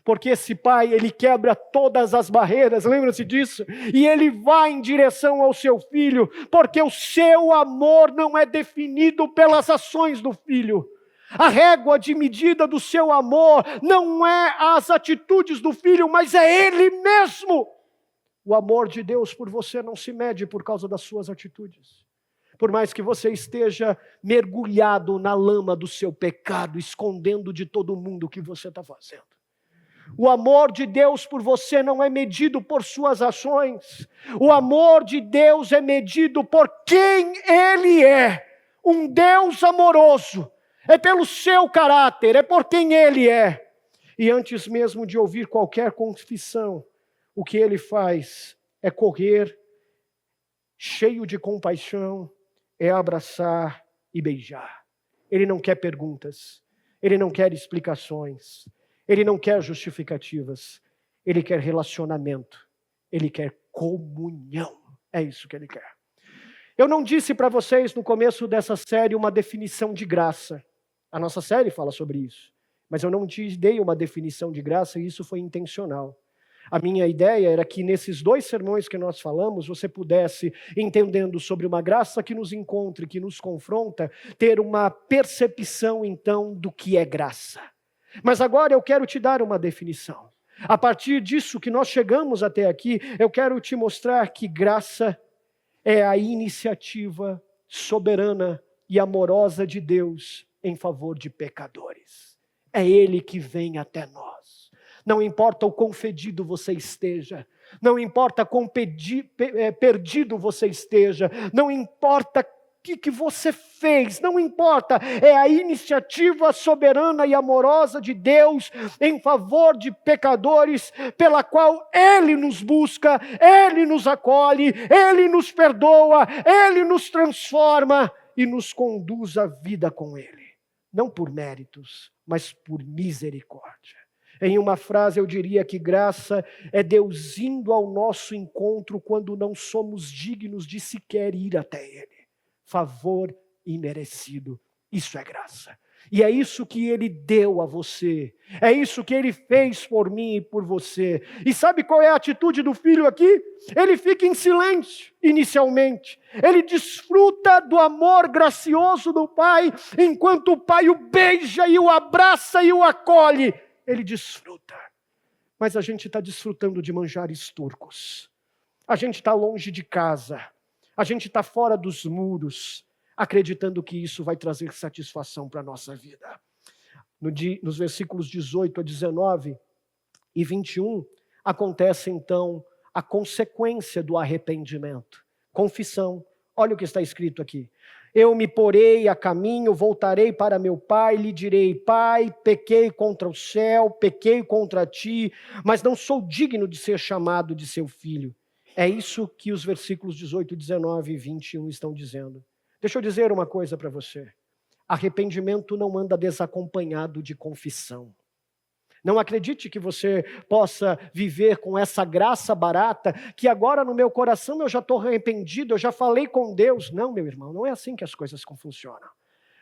[SPEAKER 1] porque esse pai, ele quebra todas as barreiras, lembra-se disso? E ele vai em direção ao seu filho, porque o seu amor não é definido pelas ações do filho. A régua de medida do seu amor não é as atitudes do filho, mas é ele mesmo. O amor de Deus por você não se mede por causa das suas atitudes. Por mais que você esteja mergulhado na lama do seu pecado, escondendo de todo mundo o que você está fazendo. O amor de Deus por você não é medido por suas ações. O amor de Deus é medido por quem Ele é. Um Deus amoroso. É pelo seu caráter, é por quem Ele é. E antes mesmo de ouvir qualquer confissão, o que Ele faz é correr, cheio de compaixão, é abraçar e beijar. Ele não quer perguntas, Ele não quer explicações, Ele não quer justificativas, Ele quer relacionamento, Ele quer comunhão. É isso que Ele quer. Eu não disse para vocês no começo dessa série uma definição de graça. A nossa série fala sobre isso. Mas eu não te dei uma definição de graça e isso foi intencional. A minha ideia era que nesses 2 sermões que nós falamos, você pudesse, entendendo sobre uma graça que nos encontra, que nos confronta, ter uma percepção então do que é graça. Mas agora eu quero te dar uma definição. A partir disso que nós chegamos até aqui, eu quero te mostrar que graça é a iniciativa soberana e amorosa de Deus em favor de pecadores. É Ele que vem até nós. Não importa o quão fedido você esteja, não importa quão perdido você esteja, não importa o que você fez, não importa, é a iniciativa soberana e amorosa de Deus em favor de pecadores, pela qual Ele nos busca, Ele nos acolhe, Ele nos perdoa, Ele nos transforma e nos conduz à vida com Ele. Não por méritos, mas por misericórdia. Em uma frase eu diria que graça é Deus indo ao nosso encontro quando não somos dignos de sequer ir até Ele. Favor imerecido, isso é graça. E é isso que Ele deu a você, é isso que Ele fez por mim e por você. E sabe qual é a atitude do filho aqui? Ele fica em silêncio inicialmente, ele desfruta do amor gracioso do pai, enquanto o pai o beija e o abraça e o acolhe. Ele desfruta, mas a gente está desfrutando de manjares turcos, a gente está longe de casa, a gente está fora dos muros, acreditando que isso vai trazer satisfação para a nossa vida. Nos versículos 18 a 19 e 21, acontece então a consequência do arrependimento, confissão. Olha o que está escrito aqui. Eu me porei a caminho, voltarei para meu pai, lhe direi: Pai, pequei contra o céu, pequei contra ti, mas não sou digno de ser chamado de seu filho. É isso que os versículos 18, 19 e 21 estão dizendo. Deixa eu dizer uma coisa para você. Arrependimento não anda desacompanhado de confissão. Não acredite que você possa viver com essa graça barata, que agora no meu coração eu já estou arrependido, eu já falei com Deus. Não, meu irmão, não é assim que as coisas funcionam.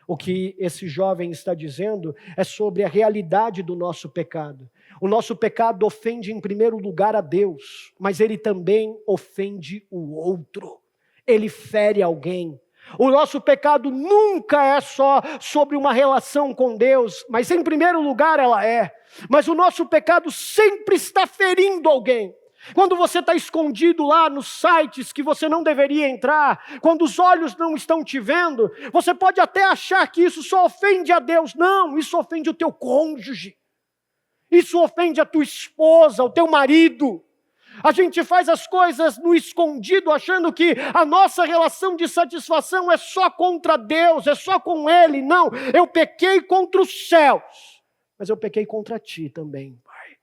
[SPEAKER 1] O que esse jovem está dizendo é sobre a realidade do nosso pecado. O nosso pecado ofende em primeiro lugar a Deus, mas ele também ofende o outro. Ele fere alguém. O nosso pecado nunca é só sobre uma relação com Deus, mas em primeiro lugar ela é. Mas o nosso pecado sempre está ferindo alguém. Quando você está escondido lá nos sites que você não deveria entrar, quando os olhos não estão te vendo, você pode até achar que isso só ofende a Deus. Não, isso ofende o teu cônjuge. Isso ofende a tua esposa, o teu marido. A gente faz as coisas no escondido, achando que a nossa relação de satisfação é só contra Deus, é só com Ele. Não, eu pequei contra os céus, mas eu pequei contra ti também, Pai.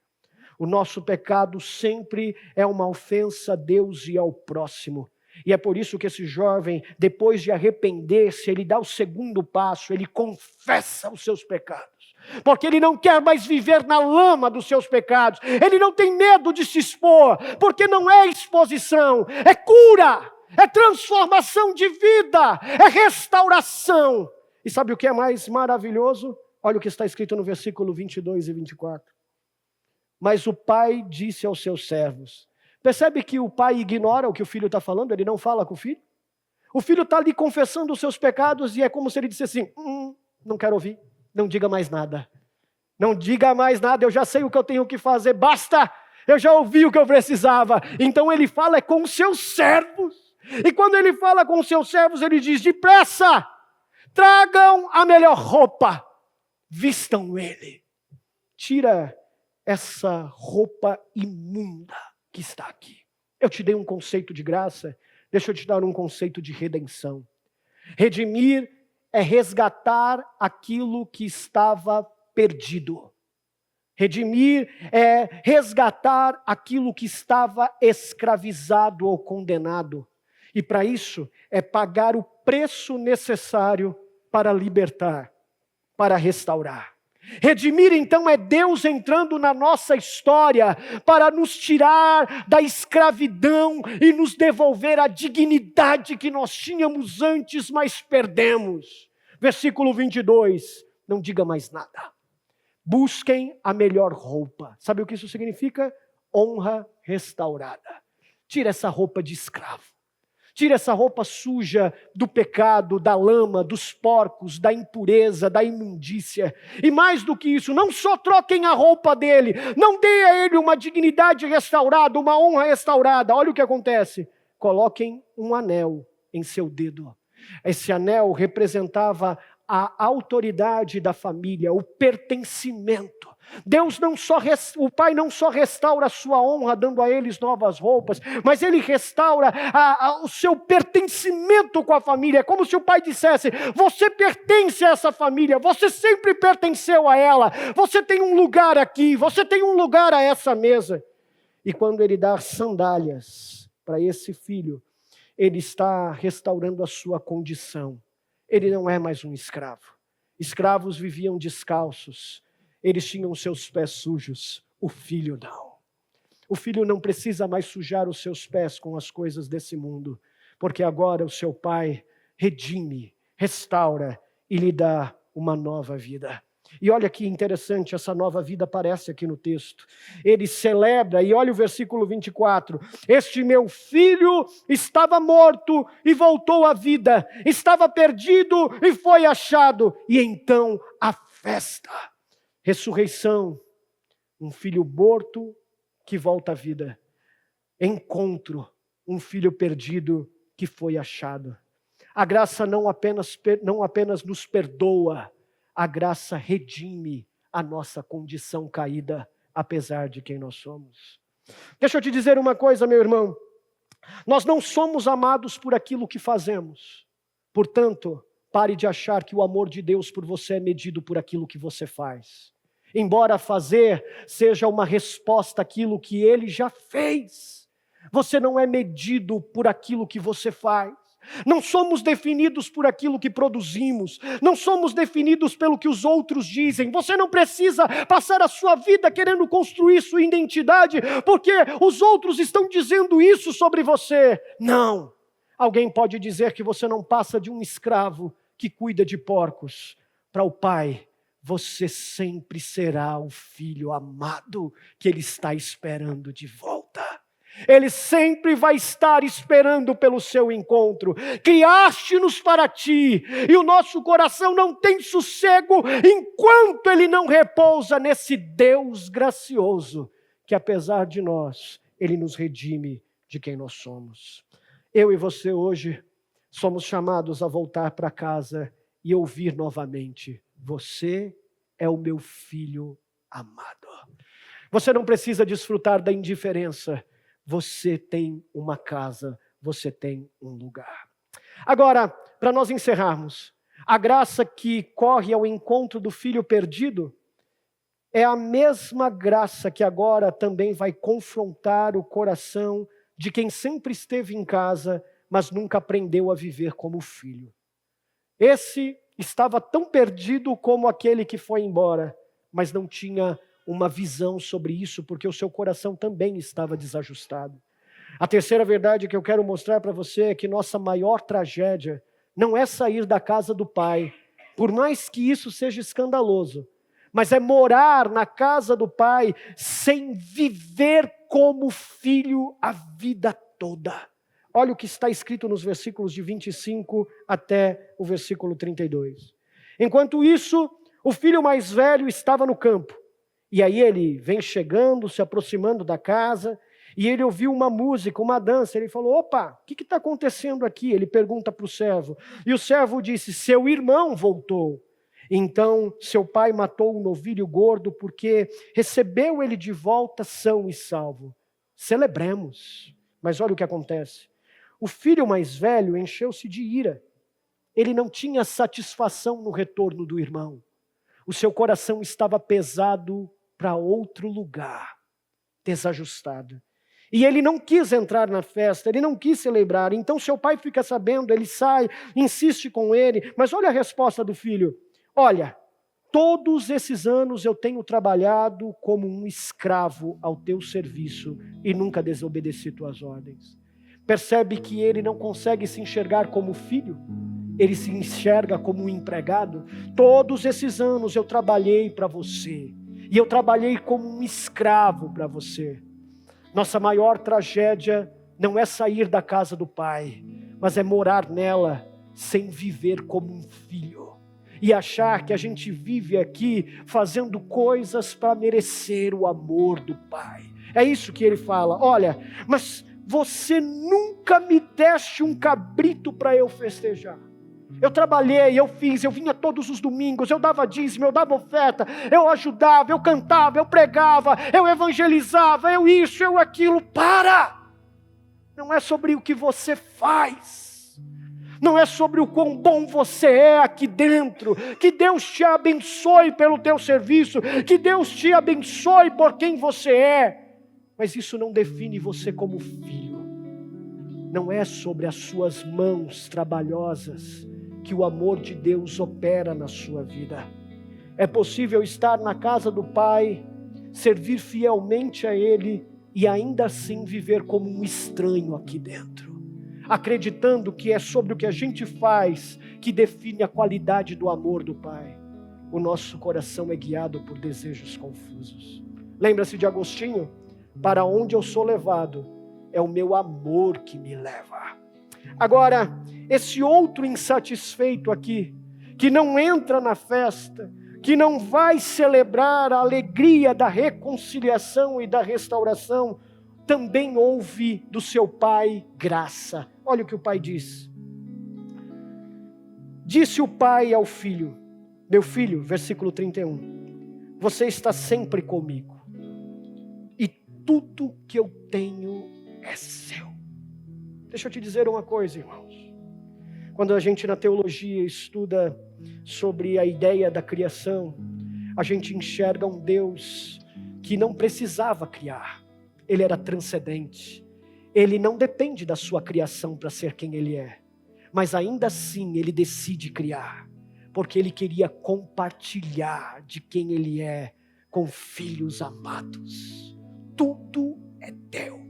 [SPEAKER 1] O nosso pecado sempre é uma ofensa a Deus e ao próximo. E é por isso que esse jovem, depois de arrepender-se, ele dá o segundo passo, ele confessa os seus pecados. Porque ele não quer mais viver na lama dos seus pecados. Ele não tem medo de se expor, porque não é exposição, é cura, é transformação de vida, é restauração. E sabe o que é mais maravilhoso? Olha o que está escrito no versículo 22 e 24. Mas o pai disse aos seus servos. Percebe que o pai ignora o que o filho está falando? Ele não fala com o filho? O filho está ali confessando os seus pecados e é como se ele dissesse assim, não quero ouvir, não diga mais nada. Não diga mais nada, eu já sei o que eu tenho que fazer, basta, eu já ouvi o que eu precisava. Então ele fala com os seus servos. E quando ele fala com os seus servos, ele diz, depressa, tragam a melhor roupa, vistam ele. Tira essa roupa imunda que está aqui. Eu te dei um conceito de graça, deixa eu te dar um conceito de redenção. Redimir é resgatar aquilo que estava perdido. Redimir é resgatar aquilo que estava escravizado ou condenado. E para isso é pagar o preço necessário para libertar, para restaurar. Redimir, então, é Deus entrando na nossa história para nos tirar da escravidão e nos devolver a dignidade que nós tínhamos antes, mas perdemos. Versículo 22, não diga mais nada. Busquem a melhor roupa. Sabe o que isso significa? Honra restaurada. Tira essa roupa de escravo. Tira essa roupa suja do pecado, da lama, dos porcos, da impureza, da imundícia. E mais do que isso, não só troquem a roupa dele, não dê a ele uma dignidade restaurada, uma honra restaurada. Olha o que acontece. Coloquem um anel em seu dedo. Esse anel representava a autoridade da família, o pertencimento. O Pai não só restaura a sua honra, dando a eles novas roupas, mas Ele restaura o seu pertencimento com a família. É como se o Pai dissesse, você pertence a essa família, você sempre pertenceu a ela, você tem um lugar aqui, você tem um lugar a essa mesa. E quando Ele dá sandálias para esse filho, Ele está restaurando a sua condição. Ele não é mais um escravo. Escravos viviam descalços. Eles tinham seus pés sujos. O filho não. O filho não precisa mais sujar os seus pés com as coisas desse mundo, porque agora o seu pai redime, restaura e lhe dá uma nova vida. E olha que interessante, essa nova vida aparece aqui no texto. Ele celebra, e olha o versículo 24. Este meu filho estava morto e voltou à vida. Estava perdido e foi achado. E então a festa. Ressurreição. Um filho morto que volta à vida. Encontro. Um filho perdido que foi achado. A graça não apenas nos perdoa, a graça redime a nossa condição caída, apesar de quem nós somos. Deixa eu te dizer uma coisa, meu irmão. Nós não somos amados por aquilo que fazemos. Portanto, pare de achar que o amor de Deus por você é medido por aquilo que você faz. Embora fazer seja uma resposta àquilo que Ele já fez, você não é medido por aquilo que você faz. Não somos definidos por aquilo que produzimos, não somos definidos pelo que os outros dizem. Você não precisa passar a sua vida querendo construir sua identidade, porque os outros estão dizendo isso sobre você. Não. Alguém pode dizer que você não passa de um escravo que cuida de porcos. Para o Pai, você sempre será o filho amado que Ele está esperando de volta. Ele sempre vai estar esperando pelo seu encontro. Criaste-nos para ti, e o nosso coração não tem sossego enquanto Ele não repousa nesse Deus gracioso, que apesar de nós, Ele nos redime de quem nós somos. Eu e você hoje somos chamados a voltar para casa e ouvir novamente, você é o meu filho amado. Você não precisa desfrutar da indiferença. Você tem uma casa, você tem um lugar. Agora, para nós encerrarmos, a graça que corre ao encontro do filho perdido é a mesma graça que agora também vai confrontar o coração de quem sempre esteve em casa, mas nunca aprendeu a viver como filho. Esse estava tão perdido como aquele que foi embora, mas não tinha uma visão sobre isso, porque o seu coração também estava desajustado. A terceira verdade que eu quero mostrar para você é que nossa maior tragédia não é sair da casa do Pai por mais que isso seja escandaloso, mas é morar na casa do Pai sem viver como filho a vida toda. Olha o que está escrito nos versículos de 25 até o versículo 32. Enquanto isso, o filho mais velho estava no campo. E aí ele vem chegando, se aproximando da casa, e ele ouviu uma música, uma dança. Ele falou, opa, o que está acontecendo aqui? Ele pergunta para o servo. E o servo disse, seu irmão voltou. Então seu pai matou o novilho gordo, porque recebeu ele de volta são e salvo. Celebremos. Mas olha o que acontece. O filho mais velho encheu-se de ira. Ele não tinha satisfação no retorno do irmão. O seu coração estava pesado para outro lugar, desajustado. E ele não quis entrar na festa, ele não quis celebrar. Então seu pai fica sabendo, ele sai, insiste com ele. Mas olha a resposta do filho. Olha, todos esses anos eu tenho trabalhado como um escravo ao teu serviço e nunca desobedeci tuas ordens. Percebe que ele não consegue se enxergar como filho? Ele se enxerga como um empregado. Todos esses anos eu trabalhei para você. E eu trabalhei como um escravo para você. Nossa maior tragédia não é sair da casa do Pai, mas é morar nela sem viver como um filho. E achar que a gente vive aqui fazendo coisas para merecer o amor do Pai. É isso que ele fala. Olha, mas você nunca me deste um cabrito para eu festejar. Eu trabalhei, eu fiz, eu vinha todos os domingos, eu dava dízimo, eu dava oferta, eu ajudava, eu cantava, eu pregava, eu evangelizava, eu isso, eu aquilo. Para! Não é sobre o que você faz, não é sobre o quão bom você é aqui dentro. Que Deus te abençoe pelo teu serviço, que Deus te abençoe por quem você é, mas isso não define você como filho. Não é sobre as suas mãos trabalhosas que o amor de Deus opera na sua vida. É possível estar na casa do Pai, servir fielmente a Ele e ainda assim viver como um estranho aqui dentro, acreditando que é sobre o que a gente faz que define a qualidade do amor do Pai. O nosso coração é guiado por desejos confusos. Lembra-se de Agostinho? Para onde eu sou levado, é o meu amor que me leva. Agora, esse outro insatisfeito aqui, que não entra na festa, que não vai celebrar a alegria da reconciliação e da restauração, também ouve do seu pai graça. Olha o que o pai diz. Disse o pai ao filho, meu filho, versículo 31, você está sempre comigo, e tudo que eu tenho é seu. Deixa eu te dizer uma coisa, irmãos. Quando a gente na teologia estuda sobre a ideia da criação, a gente enxerga um Deus que não precisava criar. Ele era transcendente. Ele não depende da sua criação para ser quem ele é. Mas ainda assim ele decide criar, porque ele queria compartilhar de quem ele é com filhos amados. Tudo é teu.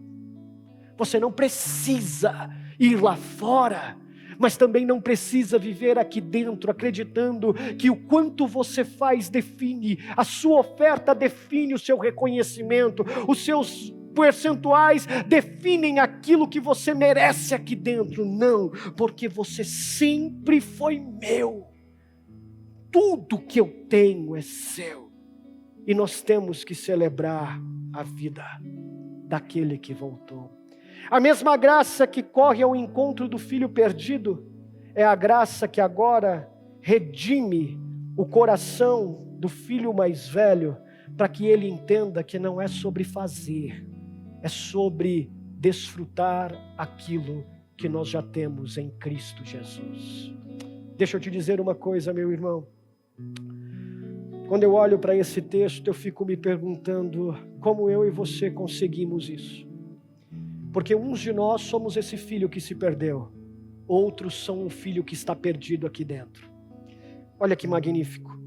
[SPEAKER 1] Você não precisa ir lá fora, mas também não precisa viver aqui dentro, acreditando que o quanto você faz define, a sua oferta define o seu reconhecimento, os seus percentuais definem aquilo que você merece aqui dentro. Não, porque você sempre foi meu. Tudo que eu tenho é seu. E nós temos que celebrar a vida daquele que voltou. A mesma graça que corre ao encontro do filho perdido é a graça que agora redime o coração do filho mais velho, para que ele entenda que não é sobre fazer, é sobre desfrutar aquilo que nós já temos em Cristo Jesus. Deixa eu te dizer uma coisa, meu irmão. Quando eu olho para esse texto, eu fico me perguntando como eu e você conseguimos isso. Porque uns de nós somos esse filho que se perdeu, outros são um filho que está perdido aqui dentro. Olha que magnífico.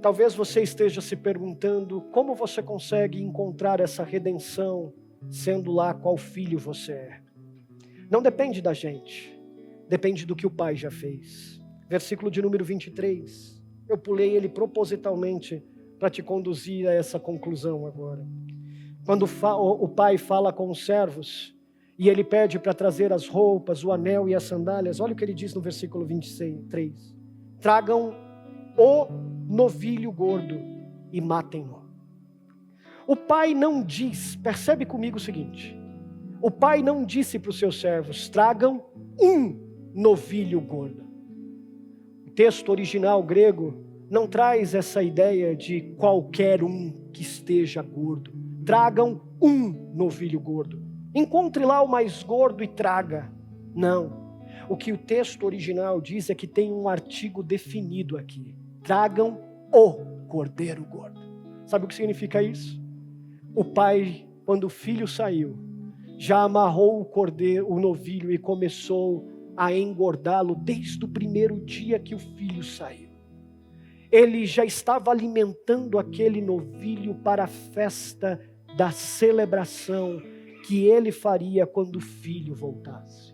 [SPEAKER 1] Talvez você esteja se perguntando como você consegue encontrar essa redenção, sendo lá qual filho você é. Não depende da gente, depende do que o Pai já fez. versículo de número 23. Eu pulei ele propositalmente para te conduzir a essa conclusão agora. Quando o pai fala com os servos e ele pede para trazer as roupas, o anel e as sandálias, olha o que ele diz no versículo 23. Tragam o novilho gordo e matem-no. O pai não diz, percebe comigo o seguinte, o pai não disse para os seus servos, tragam um novilho gordo. O texto original grego não traz essa ideia de qualquer um que esteja gordo. Tragam um novilho gordo. Encontre lá o mais gordo e traga. Não. O que o texto original diz é que tem um artigo definido aqui. Tragam o cordeiro gordo. Sabe o que significa isso? O pai, quando o filho saiu, já amarrou o cordeiro, o novilho e começou a engordá-lo desde o primeiro dia que o filho saiu. Ele já estava alimentando aquele novilho para a festa da celebração que ele faria quando o filho voltasse.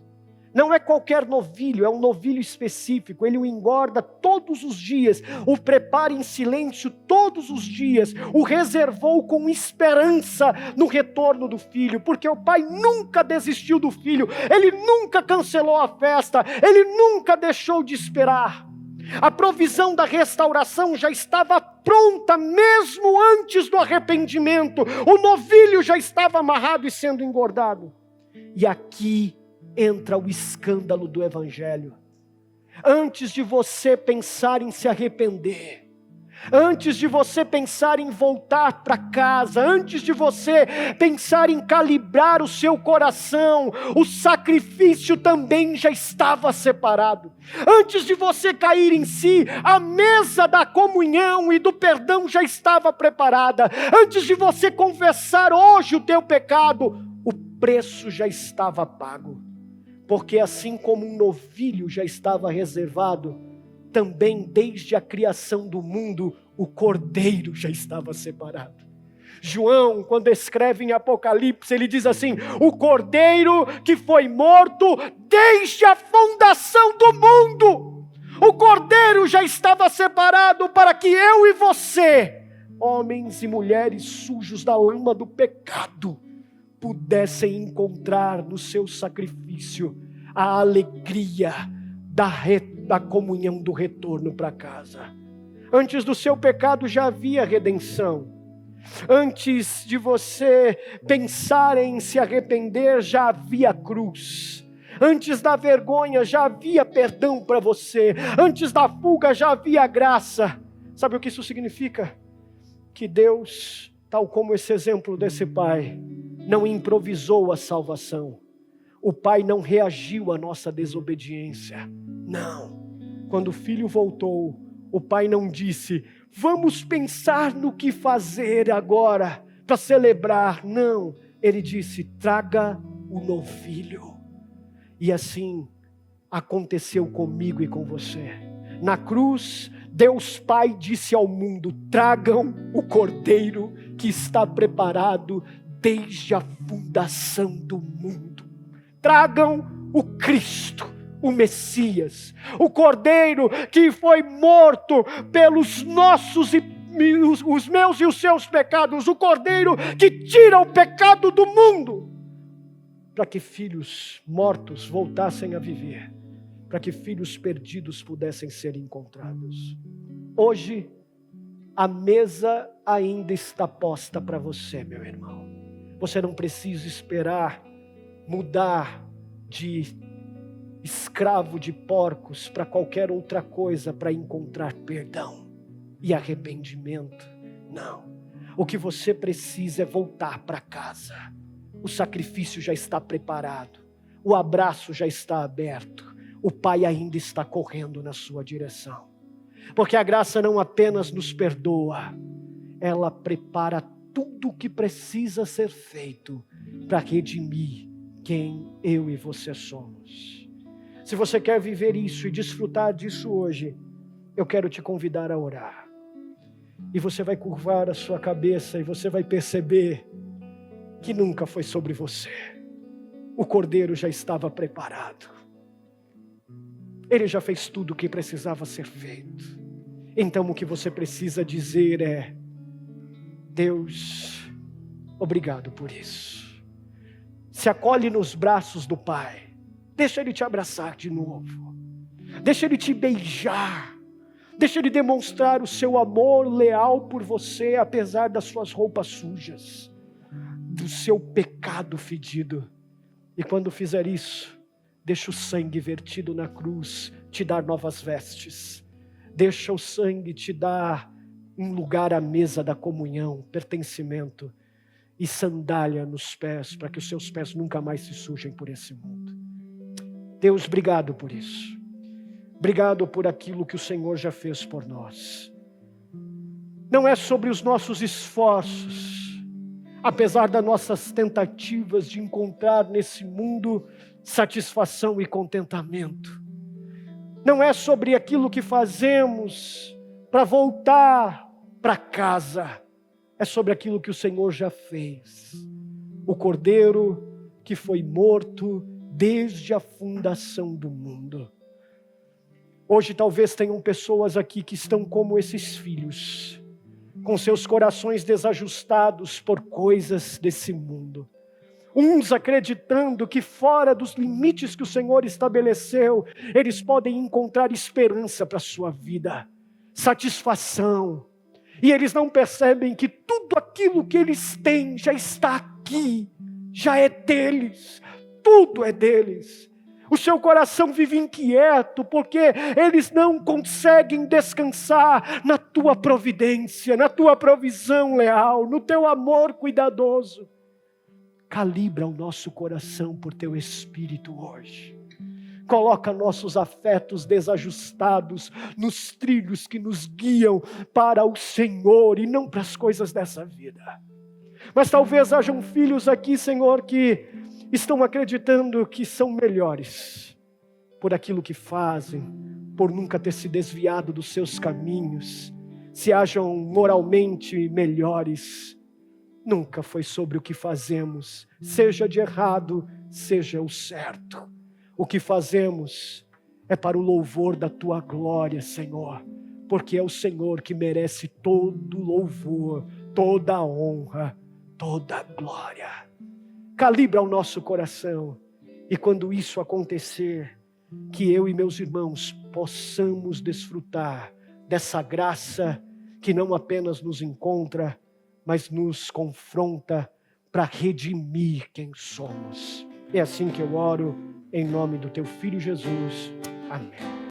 [SPEAKER 1] Não é qualquer novilho, é um novilho específico. Ele o engorda todos os dias, o prepara em silêncio todos os dias, o reservou com esperança no retorno do filho, porque o pai nunca desistiu do filho, ele nunca cancelou a festa, ele nunca deixou de esperar. A provisão da restauração já estava pronta mesmo antes do arrependimento. O novilho já estava amarrado e sendo engordado. E aqui entra o escândalo do evangelho. Antes de você pensar em se arrepender, antes de você pensar em voltar para casa, antes de você pensar em calibrar o seu coração, o sacrifício também já estava separado. Antes de você cair em si, a mesa da comunhão e do perdão já estava preparada. Antes de você confessar hoje o teu pecado, o preço já estava pago. Porque assim como um novilho já estava reservado, também desde a criação do mundo, o cordeiro já estava separado. João, quando escreve em Apocalipse, ele diz assim, o cordeiro que foi morto desde a fundação do mundo. O cordeiro já estava separado para que eu e você, homens e mulheres sujos da lama do pecado, pudessem encontrar no seu sacrifício a alegria da comunhão do retorno para casa. Antes do seu pecado já havia redenção. Antes de você pensar em se arrepender, já havia cruz. Antes da vergonha já havia perdão para você. Antes da fuga já havia graça. Sabe o que isso significa? Que Deus, tal como esse exemplo desse pai, não improvisou a salvação. O pai não reagiu à nossa desobediência. Não. Quando o filho voltou, o pai não disse, vamos pensar no que fazer agora para celebrar. Não. Ele disse, traga o novilho. E assim aconteceu comigo e com você. Na cruz, Deus Pai disse ao mundo, tragam o cordeiro que está preparado desde a fundação do mundo. Tragam o Cristo, o Messias, o Cordeiro que foi morto pelos nossos os meus e os seus pecados, o Cordeiro que tira o pecado do mundo, para que filhos mortos voltassem a viver, para que filhos perdidos pudessem ser encontrados. Hoje, a mesa ainda está posta para você, meu irmão. Você não precisa esperar mudar de escravo de porcos para qualquer outra coisa para encontrar perdão e arrependimento. Não. O que você precisa é voltar para casa. O sacrifício já está preparado. O abraço já está aberto. O Pai ainda está correndo na sua direção. Porque a graça não apenas nos perdoa, ela prepara tudo o que precisa ser feito para redimir quem eu e você somos. Se você quer viver isso e desfrutar disso hoje, eu quero te convidar a orar. E você vai curvar a sua cabeça e você vai perceber que nunca foi sobre você. O cordeiro já estava preparado. Ele já fez tudo o que precisava ser feito. Então o que você precisa dizer é: Deus, obrigado por isso. Se acolhe nos braços do Pai. Deixa Ele te abraçar de novo. Deixa Ele te beijar. Deixa Ele demonstrar o seu amor leal por você, apesar das suas roupas sujas, do seu pecado fedido. E quando fizer isso, deixa o sangue vertido na cruz te dar novas vestes. Deixa o sangue te dar um lugar à mesa da comunhão, pertencimento e sandália nos pés, para que os seus pés nunca mais se sujem por esse mundo. Deus, obrigado por isso. Obrigado por aquilo que o Senhor já fez por nós. Não é sobre os nossos esforços, apesar das nossas tentativas de encontrar nesse mundo satisfação e contentamento. Não é sobre aquilo que fazemos para voltar para casa. É sobre aquilo que o Senhor já fez. O Cordeiro que foi morto desde a fundação do mundo. Hoje talvez tenham pessoas aqui que estão como esses filhos, com seus corações desajustados por coisas desse mundo. Uns acreditando que fora dos limites que o Senhor estabeleceu, eles podem encontrar esperança para a sua vida, satisfação. E eles não percebem que tudo aquilo que eles têm já está aqui, já é deles, tudo é deles. O seu coração vive inquieto porque eles não conseguem descansar na tua providência, na tua provisão leal, no teu amor cuidadoso. Calibra o nosso coração por teu Espírito hoje. Coloca nossos afetos desajustados nos trilhos que nos guiam para o Senhor e não para as coisas dessa vida. Mas talvez hajam filhos aqui, Senhor, que estão acreditando que são melhores por aquilo que fazem, por nunca ter se desviado dos seus caminhos, se acham moralmente melhores. Nunca foi sobre o que fazemos, seja de errado, seja o certo. O que fazemos é para o louvor da tua glória, Senhor, porque é o Senhor que merece todo louvor, toda honra, toda glória. Calibra o nosso coração, e quando isso acontecer, que eu e meus irmãos possamos desfrutar dessa graça que não apenas nos encontra, mas nos confronta para redimir quem somos. É assim que eu oro, em nome do teu Filho Jesus. Amém.